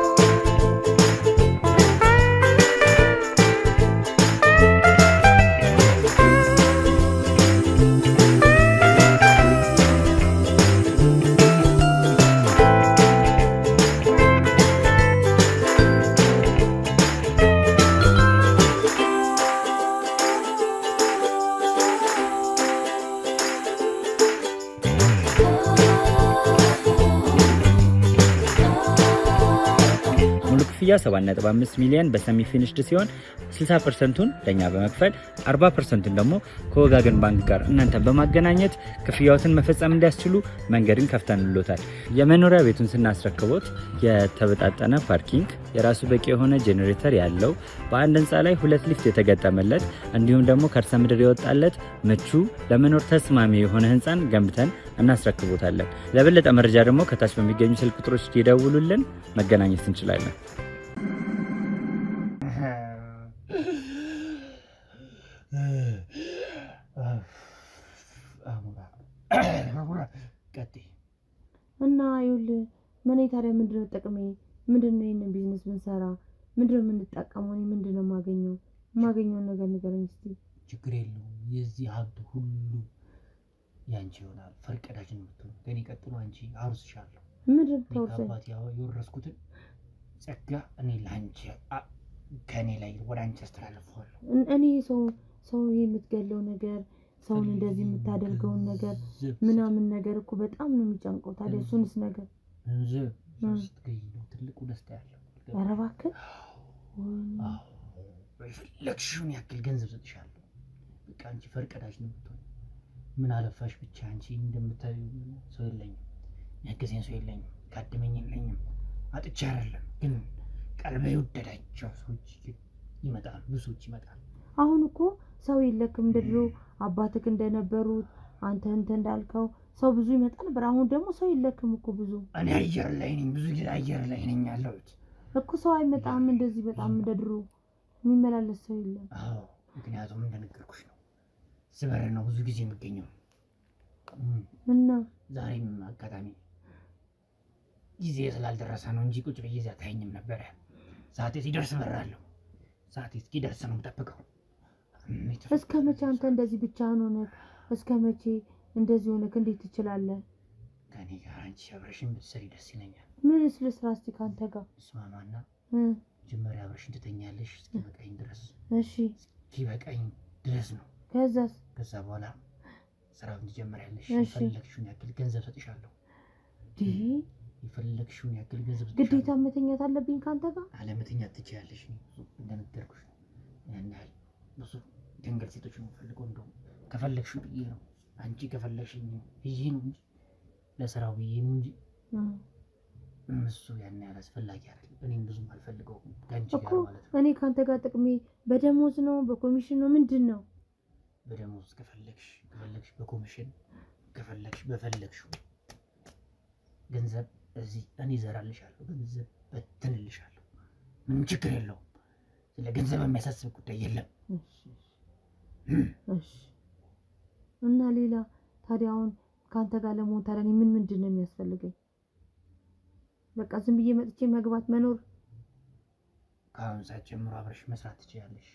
ክፍያ 7.5 ሚሊዮን በሰሚ ፊኒሽድ ሲሆን 60%ቱን ለኛ በመክፈል 40%ቱን ደግሞ ከወጋገን ባንክ ጋር እናንተ በማገናኘት ክፍያዎትን መፈጸም እንዲያስችሉ መንገድን ከፍተንልዎታል። የመኖሪያ ቤቱን ስናስረክቦት የተበጣጠነ ፓርኪንግ፣ የራሱ በቂ የሆነ ጄኔሬተር ያለው በአንድ ህንፃ ላይ 2 ሊፍት የተገጠመለት እንዲሁም ደግሞ ከርሰ ምድር የወጣለት ምቹ ለመኖር ተስማሚ የሆነ ህንፃን ገንብተን እናስረክቦታለን። ለበለጠ መረጃ ደግሞ ከታች በሚገኙ ስልክ ቁጥሮች ይደውሉልን፣ መገናኘት እንችላለን። እና ይኸውልህ ምን ታዲያ ምንድነው ጥቅሜ? ምንድነው ይሄንን ቢዝነስ ብንሰራ ምንድነው የምንጠቀመው? እኔ ምንድነው የማገኘውን ነገር ንገረኝ እስቲ። ችግር የለውም የዚህ ሀብት ሁሉ ያንቺ ይሆናል። ፈርቀዳጅ ነው የምትሆነው። ከኔ ቀጥሎ አንቺ አውርስሻለሁ። ምንድነው ተወርሰኝ አባት የወረስኩትን ጸጋ እኔ ላንቺ ከኔ ላይ ወደ አንቺ አስተላልፈዋለሁ። እኔ ሰው የምትገለው ነገር ሰውን እንደዚህ የምታደርገውን ነገር ምናምን ነገር እኮ በጣም ነው የሚጨንቀው። ታዲያ እሱንስ ነገር ስትገኝ ነው ትልቁ ደስታ ያለው። ኧረ እባክህ የፈለግሽውን ያክል ገንዘብ ሰጥሻለሁ። በቃ አንቺ ፈርቀዳጅ ነው የምትሆነው። ምን አለፋሽ ብቻ አንቺ እንደምታዩ ሰው የለኝም፣ ያገዘኝ ሰው የለኝም፣ ካደመኝ የለኝም። አጥቻ አይደለም ግን ቀልቤ ወደዳቸው ሰዎች ይመጣሉ፣ ብዙ ሰዎች ይመጣሉ። አሁን እኮ ሰው የለክም እንደ ድሮ አባትክ እንደነበሩት አንተ እንዳልከው ሰው ብዙ ይመጣ ነበር። አሁን ደግሞ ሰው የለክም እኮ ብዙ። እኔ አየር ላይ ነኝ፣ ብዙ ጊዜ አየር ላይ ነኝ ያለሁት እኮ። ሰው አይመጣም እንደዚህ በጣም እንደ ድሮ የሚመላለስ ሰው የለም። አዎ ምክንያቱም እንደነገርኩሽ ነው፣ ስበር ነው ብዙ ጊዜ የምገኘው እና ዛሬም አጋጣሚ ጊዜ ስላልደረሰ ነው እንጂ ቁጭ ብዬ እዛ ታይኝም ነበር። ሰዓቴ ሲደርስ እበራለሁ። ሰዓቴ እስኪደርስ ነው የምጠብቀው። እስከ መቼ አንተ እንደዚህ ብቻህን ሆነህ እስከ መቼ እንደዚህ ሆነህ እንዴት ትችላለህ? ከኔ ጋር አንቺ አብረሽኝ ብትሰሪ ደስ ይለኛል። ምን ልስራ እስቲ ካንተ ጋር እስማማና መጀመሪያ አብረሽኝ ትተኛለሽ እስኪበቃኝ ድረስ። እሺ እስኪበቃኝ ድረስ ነው። ከዛ በኋላ ስራውን ትጀምሪያለሽ። የፈለግሽውን ያክል ገንዘብ ሰጥሻለሁ። የፈለግሽውን ያክል ገንዘብ ሰጥሻለሁ። ግዴታ መተኛት አለብኝ ካንተ ጋር? አለመተኛት ትችያለሽ። እንደነገርኩሽ ያን ያህል ብዙ ድንገት ሴቶች ነው ፈልገው እንደው ከፈለግሽ ብዬ ነው አንቺ ከፈለግሽኝ ብዬ ነው እንጂ ለስራው ብዬ ነው እንጂ እሱ ያን ያህል አስፈላጊ አይደለም። እኔም ብዙም አልፈልገውም ከአንቺ ጋር ማለት ነው። እኔ ካንተ ጋር ጥቅሜ በደሞዝ ነው በኮሚሽን ነው ምንድን ነው? በደሞዝ ከፈለግሽ በኮሚሽን ከፈለግሽ በፈለግሽው ገንዘብ እዚህ እኔ እዘራልሻለሁ፣ ገንዘብ በትንልሻለሁ። ምንም ችግር የለውም። ስለ ገንዘብ የሚያሳስብ ጉዳይ የለም። እሺ እና ሌላ ታዲያ አሁን ካንተ ጋር ለመሆን ታዲያ ምንድን ነው የሚያስፈልገኝ? በቃ ዝም ብዬ መጥቼ መግባት መኖር? ከአሁን ሰዓት ጀምሮ አብረሽ መስራት ትችያለሽ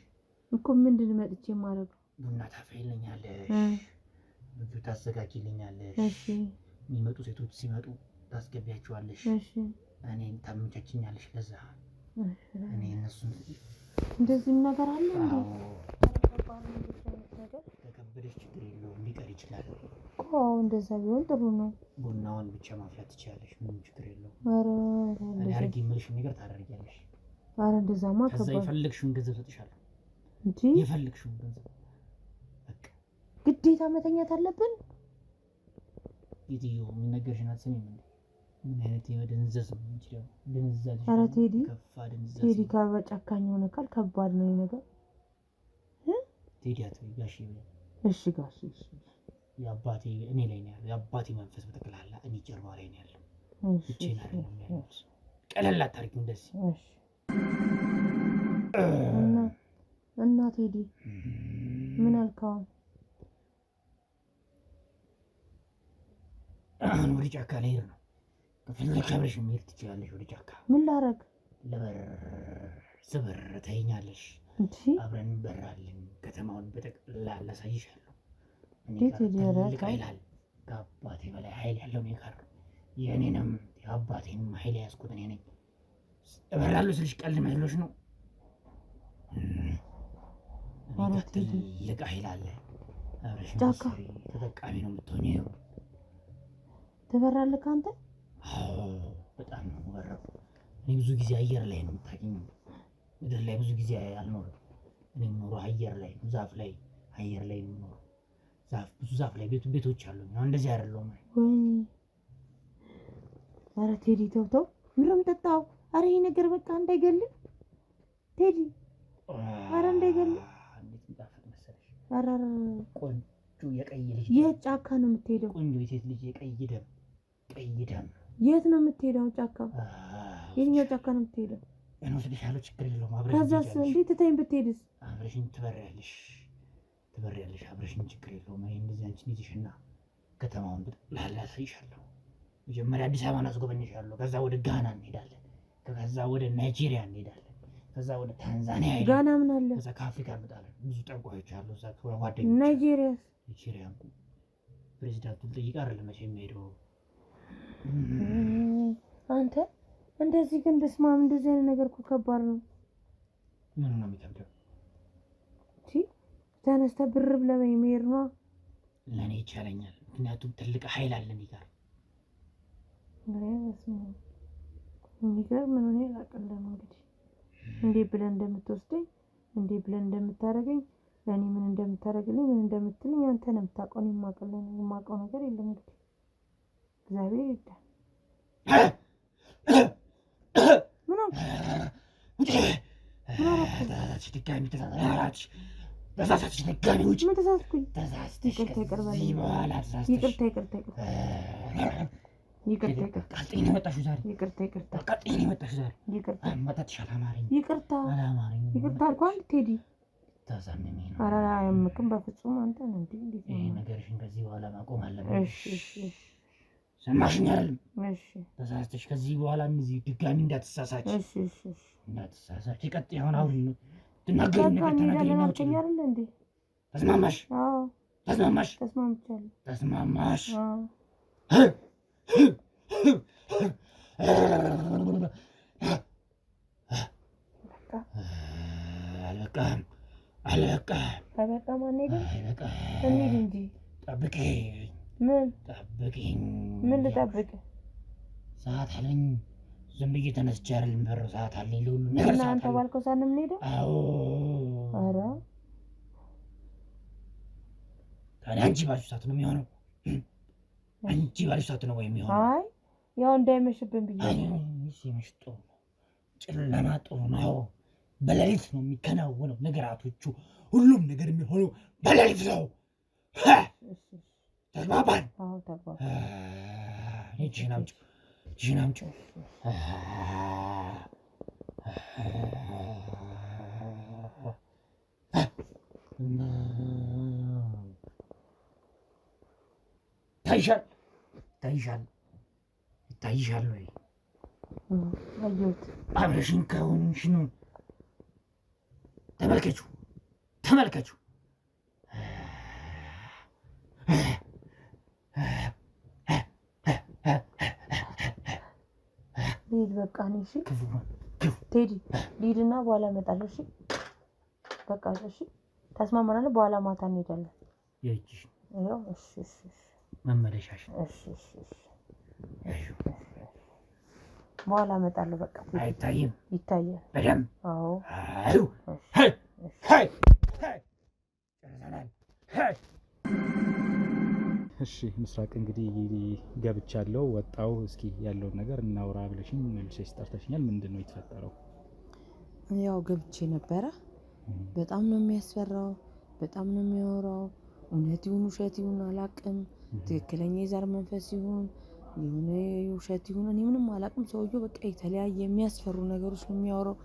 እኮ። ምንድን መጥቼ የማደርገው? ቡና ታፈይልኛለሽ፣ ምግብ ታዘጋጅልኛለሽ። እሺ የሚመጡ ሴቶች ሲመጡ ታስገቢያቸዋለሽ። እሺ እኔን ታመቻችኛለሽ። ለዛ እኔ እነሱን እንደዚህ ነገር አለ እንዴ? ከከበደሽ ችግር የለውም፣ ሊቀር ይችላል እኮ። እንደዛ ቢሆን ጥሩ ነው። ቡናውን ብቻ ማፍላት ትችያለሽ፣ ምንም ችግር የለውም። ኧረ እኔ አድርጊ የምልሽን ነገር ታደርጊያለሽ። ኧረ እንደዛማ ከዛ የፈለግሽውን ገንዘብ ሰጥሻለሁ። እንዴ የፈለግሽውን ገንዘብ በቃ። ግዴታ መተኛት አለብን? የትዮ የሚነገርሽን አትሰሚም እንዴ? ምን አይነት የመደንዘዝ ነው እንችላል? ደንዛዝ። ኧረ ቴዲ ቴዲ ጨካኝ ሆነ ካል ከባድ ነው ነገር። ቴዲ አትበይ ጋሼ ብለህ። እሺ ጋሼ። እሺ የአባቴ እኔ ላይ ነው ያለው። የአባቴ መንፈስ በጠቅላላ እኔ ጀርባ ላይ ነው ያለው። ብቻዬን አይደለም ያለው። ቀለል አታርጊው እንደዚህ። እሺ እና ቴዲ ምን አልከው? አሁን ወደ ጫካ ልሄድ ነው። ከፈለግሽ አብረሽ መሄድ ትችላለሽ ወደ ጫካ። ምን ላደርግ? ስበር ተይኛለሽ። እንዴ አብረን እንበራለን። ከተማውን በጠቅላላ ላሳይሻለሁ። ትልቅ ኃይል ከአባቴ በላይ ኃይል ያለው እኔ ጋር ነው። የእኔንም የአባቴንም ኃይል የያዝኩት እኔ ነኝ። እበራለሁ ስልሽ ቀልድ መስሎሽ ነው? ትልቅ ኃይል አለ። አብረሽ ተጠቃሚ ነው የምትሆኚው። ትበራለህ አንተ? በጣም ነው የምበረው። እኔ ብዙ ጊዜ አየር ላይ ነው የምታገኘው። ምድር ላይ ብዙ ጊዜ አልኖርም። እኔ የምኖረው አየር ላይ ነው፣ ዛፍ ላይ፣ አየር ላይ ነው የምኖረው። ብዙ ዛፍ ላይ ቤቶች አሉኝ። አሁን እንደዚህ አይደለሁም። ኧረ ቴዲ ተው፣ ምንም የምጠጣው? ኧረ ይሄ ነገር በቃ እንዳይገልህ ቴዲ፣ ኧረ እንዳይገልህ። እንዴት የሚጣፍጥ መሰለሽ! ኧረ ቆንጆ የቀይ ልጅ። የት ጫካ ነው የምትሄደው? ቆንጆ የሴት ልጅ የቀይ ደም፣ ቀይ ደም። የት ነው የምትሄደው? ጫካ? የትኛው ጫካ ነው የምትሄደው? እኔ ወስድሻለሁ፣ ችግር የለውም። ከዛስ እንዴት ትተኸኝ ብትሄድስ? አብረሽኝ ትበሪያለሽ፣ አብረሽኝ፣ ችግር የለውም። እኔ እንደዚህ አንቺን ይዤሽና ከተማውን በጠቅላላ አሳይሻለሁ። መጀመሪያ አዲስ አበባን አስጎበኝሻለሁ። ከዛ ወደ ጋና እንሄዳለን፣ ከዛ ወደ ናይጄሪያ እንሄዳለን፣ ከዛ ወደ ታንዛኒያ ሄዳለን። ጋና ምን አለ? ከዛ ከአፍሪካ እንመጣለን። ብዙ ጠንቋዮች አሉ እዛ ጓደኞች። ናይጄሪያ ፕሬዚዳንቱን ጠይቃ አይደለም መቼ የሚሄደው አንተ። እንደዚህ ግን በስማም እንደዚህ አይነት ነገር እኮ ከባድ ነው። ምን ነው የሚከብደው? ተነስተህ ብር ብለህ መሄድ ነው። ለእኔ ይቻለኛል፣ ምክንያቱም ትልቅ ኃይል አለ እኔ ጋር። የሚገርም ነው። እኔ አላውቅልህም እንግዲህ እንዴት ብለን እንደምትወስደኝ፣ እንዴት ብለን እንደምታደርገኝ፣ ለእኔ ምን እንደምታደርግልኝ፣ ምን እንደምትልኝ አንተ ነው የምታውቀው። እኔ የማውቀው ነገር የለም። እንግዲህ እግዚአብሔር ይርዳል። ምን ተሳሳትሽ፣ ድጋሚ ውጭ። ምን ተሳሳትኩኝ? ይቅርታ ቃልጥኝ ነው የመጣሽው ዛሬ። ቃልጥኝ ነው የመጣሽው ዛሬ። መጣትሽ አላማረኝም። ይቅርታ አልኩህ አንድ ቴዲ። ታሳምሚ ነው። ኧረ አያምክም በፍጹም አንተ ነው እንዴ? ይሄ ነገርሽን ከዚህ በኋላ ማቆም አለብሽ። ሰማሽኝ አይደል? ተሳስተሽ ከዚህ በኋላ እነዚህ ድጋሚ እንዳትሳሳች፣ እንዳትሳሳች። ቀጥይ። አሁን ትናገሪ ነገር ተናገሪና ውጪ። ተስማማሽ? አዎ ተስማማሽ? ተስማምቻለሁ። ተስማማሽ? አልበቃም። አልበቃም አንሄድም። እንሂድ እንጂ ጠብቂኝ። ምን ልጠብቅ? ሰዓት አለኝ። ዝም ብዬ ተነስቼ አይደለም በረው ሰዓት አለኝ ለሁሉ ነገር። እና አንተ ባልከው ሰዓት ነው የምንሄደው? አዎ። ኧረ ታዲያ አንቺ ባልሽው ሰዓት ነው የሚሆነው? አንቺ ባልሽው ሰዓት ነው ወይ የሚሆነው? አይ ያው እንዳይመሽብን ብዬ ነው። ሲመሽ ጥሩ ነው፣ ጨለማ ጥሩ ነው። በሌሊት ነው የሚከናወነው ነገራቶቹ። ሁሉም ነገር የሚሆነው በሌሊት ነው። ተግባባን? አዎ ተግባባን። እጅህን አምጪው፣ እጅህን አምጪው። ይታይሻል ወይ? አየሁት። አብረሽኝ ከሆንሽ ነው። ተመልከቹ። ልሂድ በቃ እኔ። እሺ ቴዲ ልሂድና በኋላ እመጣለሁ። እሺ በቃ እሺ ተስማማናል። በኋላ ማታ እንሄዳለን። የእጅሽ ያው እሺ መመለሻሽ። እሺ በኋላ እመጣለሁ። በቃ አይታይም? ይታያል በደምብ። አዎ። እሺ ምስራቅ እንግዲህ ገብቻለሁ፣ ወጣው። እስኪ ያለውን ነገር እናውራ ብለሽኝ መልሰሽ ጠርተሽኛል። ምንድን ነው የተፈጠረው? ያው ገብቼ ነበረ። በጣም ነው የሚያስፈራው፣ በጣም ነው የሚያወራው። እውነት ይሁን ውሸት ይሁን አላቅም። ትክክለኛ የዛር መንፈስ ይሁን የሆነ ውሸት ይሁን እኔ ምንም አላቅም። ሰውየው በቃ የተለያየ የሚያስፈሩ ነገሮች ነው የሚያወራው።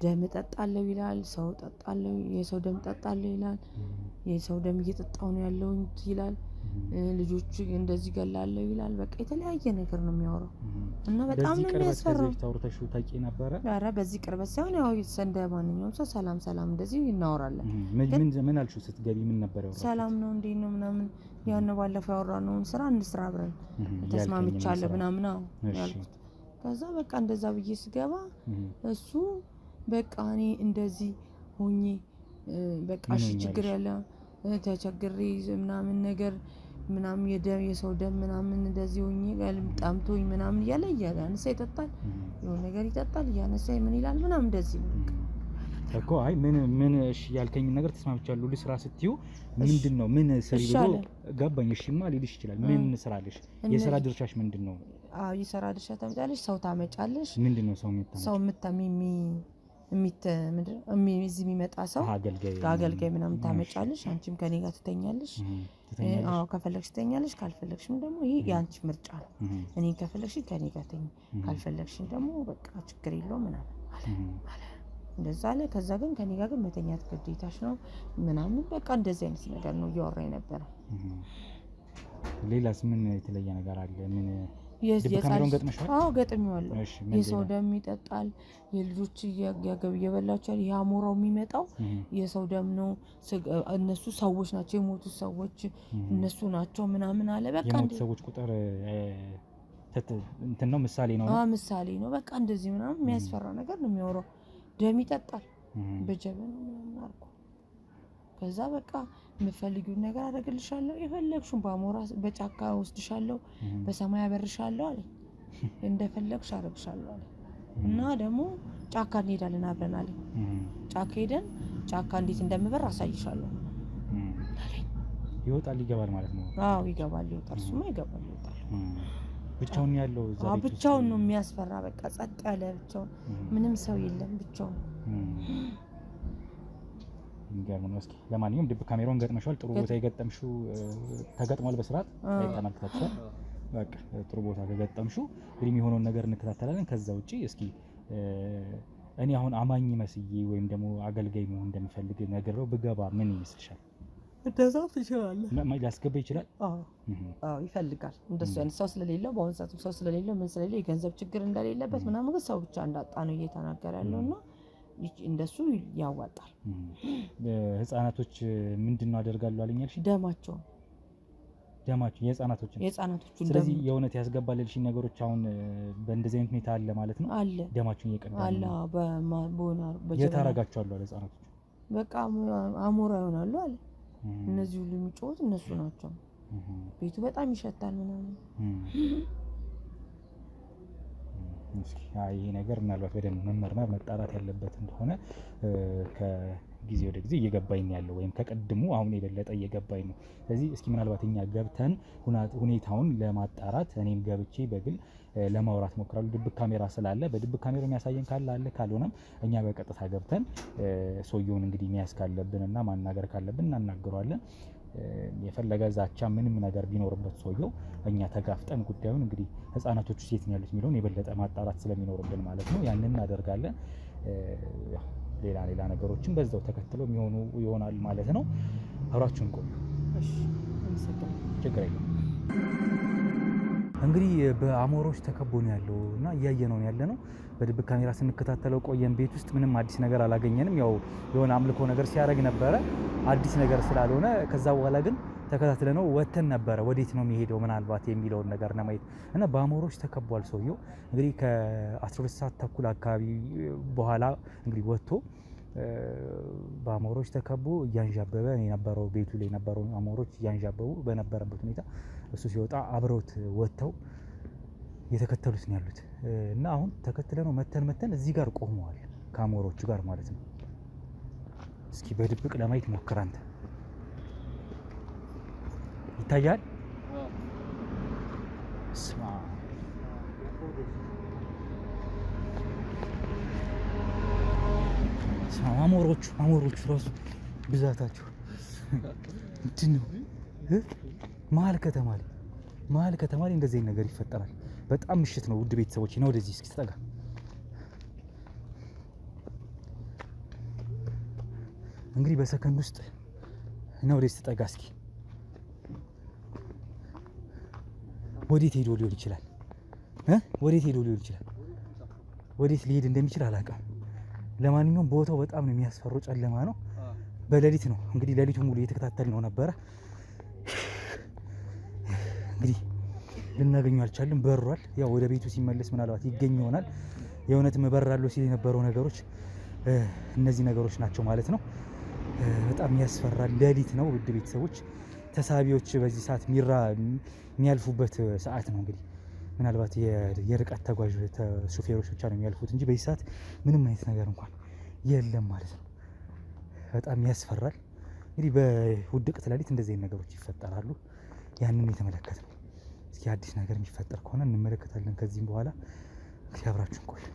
ደም እጠጣለሁ ይላል፣ ሰው እጠጣለሁ፣ የሰው ደም እጠጣለሁ ይላል፣ የሰው ደም እየጠጣሁ ነው ያለሁኝ ይላል፣ ልጆቹ እንደዚህ ገላለሁ ይላል። በቃ የተለያየ ነገር ነው የሚያወራው እና በጣም ነው የሚያስፈራው። ታውርተሽው ታውቂ ነበረ? ኧረ በዚህ ቅርበት ሳይሆን ያው እንደ ማንኛውም ሰው ሰላም እንደዚህ እናወራለን። ምን አልሽው ስትገቢ? ምን ነበር ያወራው? ሰላም ነው እንዴት ነው ምናምን ያን ባለፈው ያወራነውን ስራ እንስራ አብረን ተስማምቻለሁ ምናምን ያልኩት። ከዛ በቃ እንደዛ ብዬ ስገባ እሱ በቃ እኔ እንደዚህ ሆኜ በቃ እሺ ችግር ያለ ተቸግሬ ምናምን ነገር ምናምን የሰው ደም ምናምን እንደዚህ ሆኜ ጣምቶኝ ምናምን እያለ እያነሳ ይጠጣል፣ የሆነ ነገር ይጠጣል እያነሳ ምን ይላል ምናምን እንደዚህ ነው እኮ። አይ ምን እሺ ያልከኝ ነገር ተስማምቻለሁ ልስራ ስትዩ ምንድን ነው ምን ስሪ ብሎ ገባኝ። እሺማ ሊልሽ ይችላል። ምን ስራልሽ? የስራ ድርሻሽ ምንድን ነው? አዎ የስራ ድርሻ ታመጫለሽ፣ ሰው ታመጫለሽ። ምንድን ነው ሰው እዚህ የሚመጣ ሰው አገልጋይ ምናምን ታመጫለሽ። አንቺም ከኔ ጋር ትተኛለሽ። አዎ ከፈለግሽ ትተኛለሽ፣ ካልፈለግሽም ደግሞ ይሄ የአንቺ ምርጫ ነው። እኔን ከፈለግሽ ከኔ ጋር ተኝ፣ ካልፈለግሽ ደግሞ በቃ ችግር የለውም ምናምን አለ። እንደዛ አለ። ከዛ ግን ከኔ ጋር ግን መተኛት ግዴታሽ ነው ምናምን በቃ እንደዚህ አይነት ነገር ነው እያወራ የነበረው። ሌላስ ምን የተለየ ነገር አለ? ምን የካሜራውን ገጥመሻል? አዎ ገጥሜዋለሁ። የሰው ደም ይጠጣል፣ የልጆች እየበላቸው ይሄ አሞራው የሚመጣው የሰው ደም ነው። እነሱ ሰዎች ናቸው፣ የሞቱ ሰዎች እነሱ ናቸው ምናምን አለ። በቃ የሞቱ ሰዎች ቁጥር እንትን ነው ምሳሌ ነው። ምሳሌ ነው በቃ እንደዚህ ምናምን የሚያስፈራ ነገር ነው የሚያወራው። ደም ይጠጣል በጀበና ምናምን አልኩ። ከዛ በቃ የምፈልጊውን ነገር አደርግልሻለሁ፣ የፈለግሽውን በአሞራ በጫካ ወስድሻለሁ፣ በሰማይ አበርሻለሁ አለኝ። እንደፈለግሽ አደርግሻለሁ አለኝ። እና ደግሞ ጫካ እንሄዳለን አብረን አለኝ። ጫካ ሄደን ጫካ እንዴት እንደምበር አሳይሻለሁ አለኝ። ይወጣል ይገባል ማለት ነው? አዎ ይገባል ይወጣል። እሱማ ይገባል ይወጣል። ብቻውን ያለው እዛ ቤት ብቻውን ነው የሚያስፈራ። በቃ ጸጥ ያለ ብቻውን፣ ምንም ሰው የለም ብቻውን። የሚገርም ነው። እስኪ ለማንኛውም ድብ ካሜራውን ገጥመሻል። ጥሩ ቦታ የገጠምሽው ተገጥሟል፣ በስርዓት ተመልክታችኋል። በቃ ጥሩ ቦታ ከገጠምሽው እንግዲህ የሚሆነውን ነገር እንከታተላለን። ከዛ ውጪ እስኪ እኔ አሁን አማኝ መስዬ ወይም ደግሞ አገልጋይ መሆን እንደምፈልግ ነግሬው ብገባ ምን ይመስልሻል? እንደዛው ትችላለህ። ሊያስገባ ይችላል? አዎ ይፈልጋል። እንደሱ አይነት ሰው ስለሌለው በአሁኑ ሰዓት ሰው ስለሌለው ምን ስለሌለው የገንዘብ ችግር እንደሌለበት ምናምን ግን ሰው ብቻ እንዳጣ ነው እየተናገረ ያለውና እንደሱ ያዋጣል። ህፃናቶች ምንድነው አደርጋለሁ አለኛልሽ? ደማቸው የህፃናቶች ስለዚህ የእውነት ያስገባልልሽ ነገሮች አሁን በእንደዚህ አይነት ሁኔታ አለ ማለት ነው? አለ። ደማቸውን እየቀዳ አለ። የታረጋቸዋለሁ አለ ህፃናቶች በቃ አሞራ ይሆናሉ አለ። እነዚህ ሁሉ የሚጮሁት እነሱ ናቸው። ቤቱ በጣም ይሸታል ምናምን። ይሄ ነገር ምናልባት በደንብ መመርመር መጣራት ያለበት እንደሆነ ከጊዜ ወደ ጊዜ እየገባኝ ያለው ወይም ከቀድሙ አሁን የበለጠ እየገባኝ ነው። ስለዚህ እስኪ ምናልባት እኛ ገብተን ሁኔታውን ለማጣራት እኔም ገብቼ በግል ለማውራት ሞክራለሁ። ድብቅ ካሜራ ስላለ በድብቅ ካሜራ የሚያሳየን ካለ አለ፣ ካልሆነም እኛ በቀጥታ ገብተን ሰውየውን እንግዲህ መያዝ ካለብንና ማናገር ካለብን እናናግረዋለን። የፈለገ ዛቻ ምንም ነገር ቢኖርበት ሰውየው እኛ ተጋፍጠን ጉዳዩን እንግዲህ ህፃናቶቹ ሴት ነው ያሉት የሚለውን የበለጠ ማጣራት ስለሚኖርብን ማለት ነው ያንን እናደርጋለን። ሌላ ነገሮችን በዛው ተከትለው የሚሆኑ ይሆናል ማለት ነው። አብራችሁን ቆዩ። እሺ ችግር የለም። እንግዲህ በአሞሮች ተከቦ ነው ያለው እና እያየነው ነው ያለነው። በድብቅ ካሜራ ስንከታተለው ቆየን። ቤት ውስጥ ምንም አዲስ ነገር አላገኘንም። ያው የሆነ አምልኮ ነገር ሲያደርግ ነበረ፣ አዲስ ነገር ስላልሆነ። ከዛ በኋላ ግን ተከታትለነው ወተን ነበረ ወዴት ነው የሚሄደው ምናልባት የሚለውን ነገር ለማየት እና በአሞሮች ተከቧል ሰውየው። እንግዲህ ከ12 ሰዓት ተኩል አካባቢ በኋላ እንግዲህ ወጥቶ በአሞሮች ተከቦ እያንዣበበ የነበረው ቤቱ ላይ የነበረው አሞሮች እያንዣበቡ በነበረበት ሁኔታ እሱ ሲወጣ አብረውት ወጥተው የተከተሉት ነው ያሉት እና አሁን ተከትለነው መተን እዚህ ጋር ቆመዋል ከአሞሮቹ ጋር ማለት ነው። እስኪ በድብቅ ለማየት ሞክር አንተ። ይታያል? ስማ አሞሮቹ ራሱ ብዛታቸው ምንድን ነው? መሀል ከተማ ላይ እንደዚህ ነገር ይፈጠራል። በጣም ምሽት ነው ውድ ቤተሰቦች። ነው ወደዚህ እስኪ ተጠጋ። እንግዲህ በሰከንድ ውስጥ ነው ወደዚህ ተጠጋ። እስኪ ወዴት ሄዶ ሊሆን ይችላል? ወዴት ሊሄድ እንደሚችል አላውቅም። ለማንኛውም ቦታው በጣም ነው የሚያስፈራው፣ ጨለማ ነው። በሌሊት ነው እንግዲህ ሌሊቱን ሙሉ እየተከታተልን ነው ነበረ። እንግዲህ ልናገኘው አልቻልም፣ በሯል። ያው ወደ ቤቱ ሲመለስ ምናልባት ይገኝ ይሆናል። የእውነትም እበራለሁ ሲል የነበረው ነገሮች እነዚህ ነገሮች ናቸው ማለት ነው። በጣም ያስፈራል። ሌሊት ነው ውድ ቤተሰቦች። ተሳቢዎች በዚህ ሰዓት የሚያልፉበት ሰዓት ነው። እንግዲህ ምናልባት የርቀት ተጓዥ ሹፌሮች ብቻ ነው የሚያልፉት እንጂ በዚህ ሰዓት ምንም አይነት ነገር እንኳን የለም ማለት ነው። በጣም ያስፈራል። እንግዲህ በውድቅት ሌሊት እንደዚህ አይነት ነገሮች ይፈጠራሉ። ያንን የተመለከት ነው። እስኪ አዲስ ነገር የሚፈጠር ከሆነ እንመለከታለን ከዚህም በኋላ። እንግዲህ አብራችሁን ቆዩ።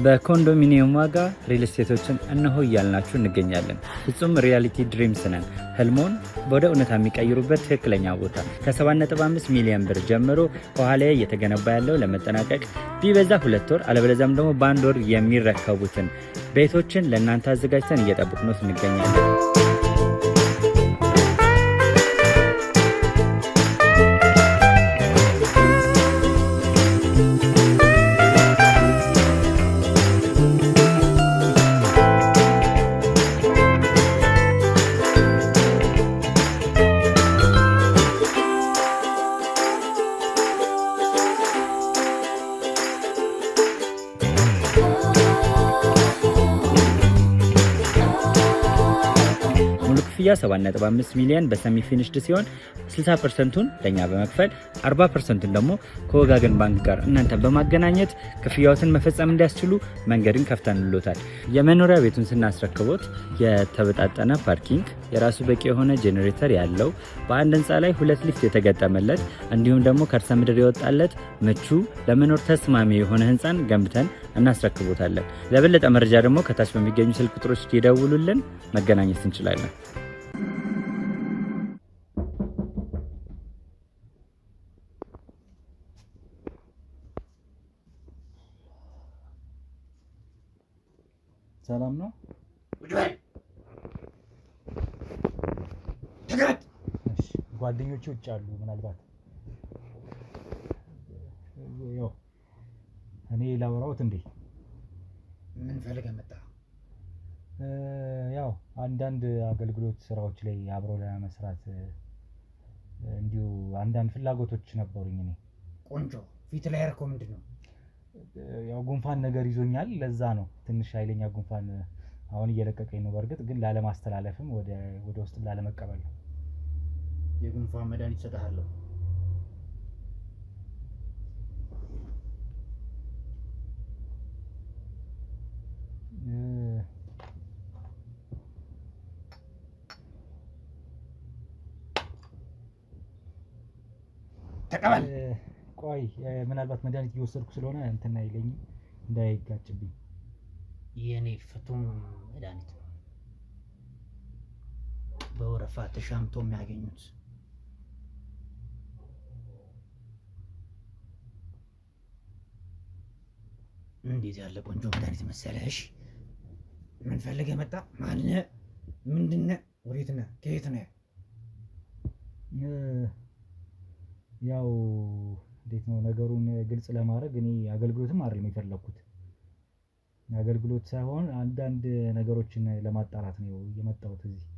በኮንዶሚኒየም ዋጋ ሪል ስቴቶችን እነሆ እያልናችሁ እንገኛለን። ፍጹም ሪያሊቲ ድሪምስ ነን። ህልሞን ወደ እውነታ የሚቀይሩበት ትክክለኛ ቦታ ከ7.5 ሚሊዮን ብር ጀምሮ ከኋላ እየተገነባ ያለው ለመጠናቀቅ ቢበዛ 2 ወር አለበለዚያም ደግሞ በ1 ወር የሚረከቡትን ቤቶችን ለእናንተ አዘጋጅተን እየጠበቅነው እንገኛለን። ክፍያ 7.5 ሚሊዮን በሰሚ ፊኒሽድ ሲሆን 60%ቱን ለኛ በመክፈል 40%ቱን ደግሞ ከወጋገን ባንክ ጋር እናንተ በማገናኘት ክፍያዎትን መፈጸም እንዲያስችሉ መንገድን ከፍተንልዎታል። የመኖሪያ ቤቱን ስናስረክቦት የተበጣጠነ ፓርኪንግ፣ የራሱ በቂ የሆነ ጄኔሬተር ያለው በአንድ ህንፃ ላይ 2 ሊፍት የተገጠመለት እንዲሁም ደግሞ ከርሰ ምድር የወጣለት ምቹ ለመኖር ተስማሚ የሆነ ህንፃን ገንብተን እናስረክቦታለን። ለበለጠ መረጃ ደግሞ ከታች በሚገኙ ስልክ ቁጥሮች ይደውሉልን፣ መገናኘት እንችላለን። ሰላም ነው? ጓደኞቼ ውጭ አሉ። ምናልባት ያው እኔ ላወራሁት እንዴ? ምን ፈልገህ መጣ? ያው አንዳንድ አገልግሎት ስራዎች ላይ አብረው ለመስራት እንዲሁ አንዳንድ ፍላጎቶች ነበሩኝ። እኔ ቆንጆ ፊት ላይ ያረከው ምንድነው? ያው ጉንፋን ነገር ይዞኛል። ለዛ ነው ትንሽ ኃይለኛ ጉንፋን አሁን እየለቀቀኝ ነው። በእርግጥ ግን ላለማስተላለፍም ወደ ውስጥ ላለመቀበል ነው። የጉንፋን መድኃኒት እሰጥሃለሁ። ተቀበል። ቆይ ምናልባት መድኃኒት እየወሰድኩ ስለሆነ እንትን አይለኝም እንዳይጋጭብኝ። የኔ ፍቱን መድኃኒት ነው፣ በወረፋ ተሻምቶ የሚያገኙት። እንዴት ያለ ቆንጆ መድኃኒት መሰለሽ! ምን ፈልገህ መጣ? ማነህ? ምንድነህ? ወዴት ነህ? ከየት ነህ? ያው እንዴት ነው ነገሩን ግልጽ ለማድረግ እኔ አገልግሎትም አይደለም የፈለኩት። አገልግሎት ሳይሆን አንዳንድ ነገሮችን ለማጣራት ነው የመጣሁት እዚህ።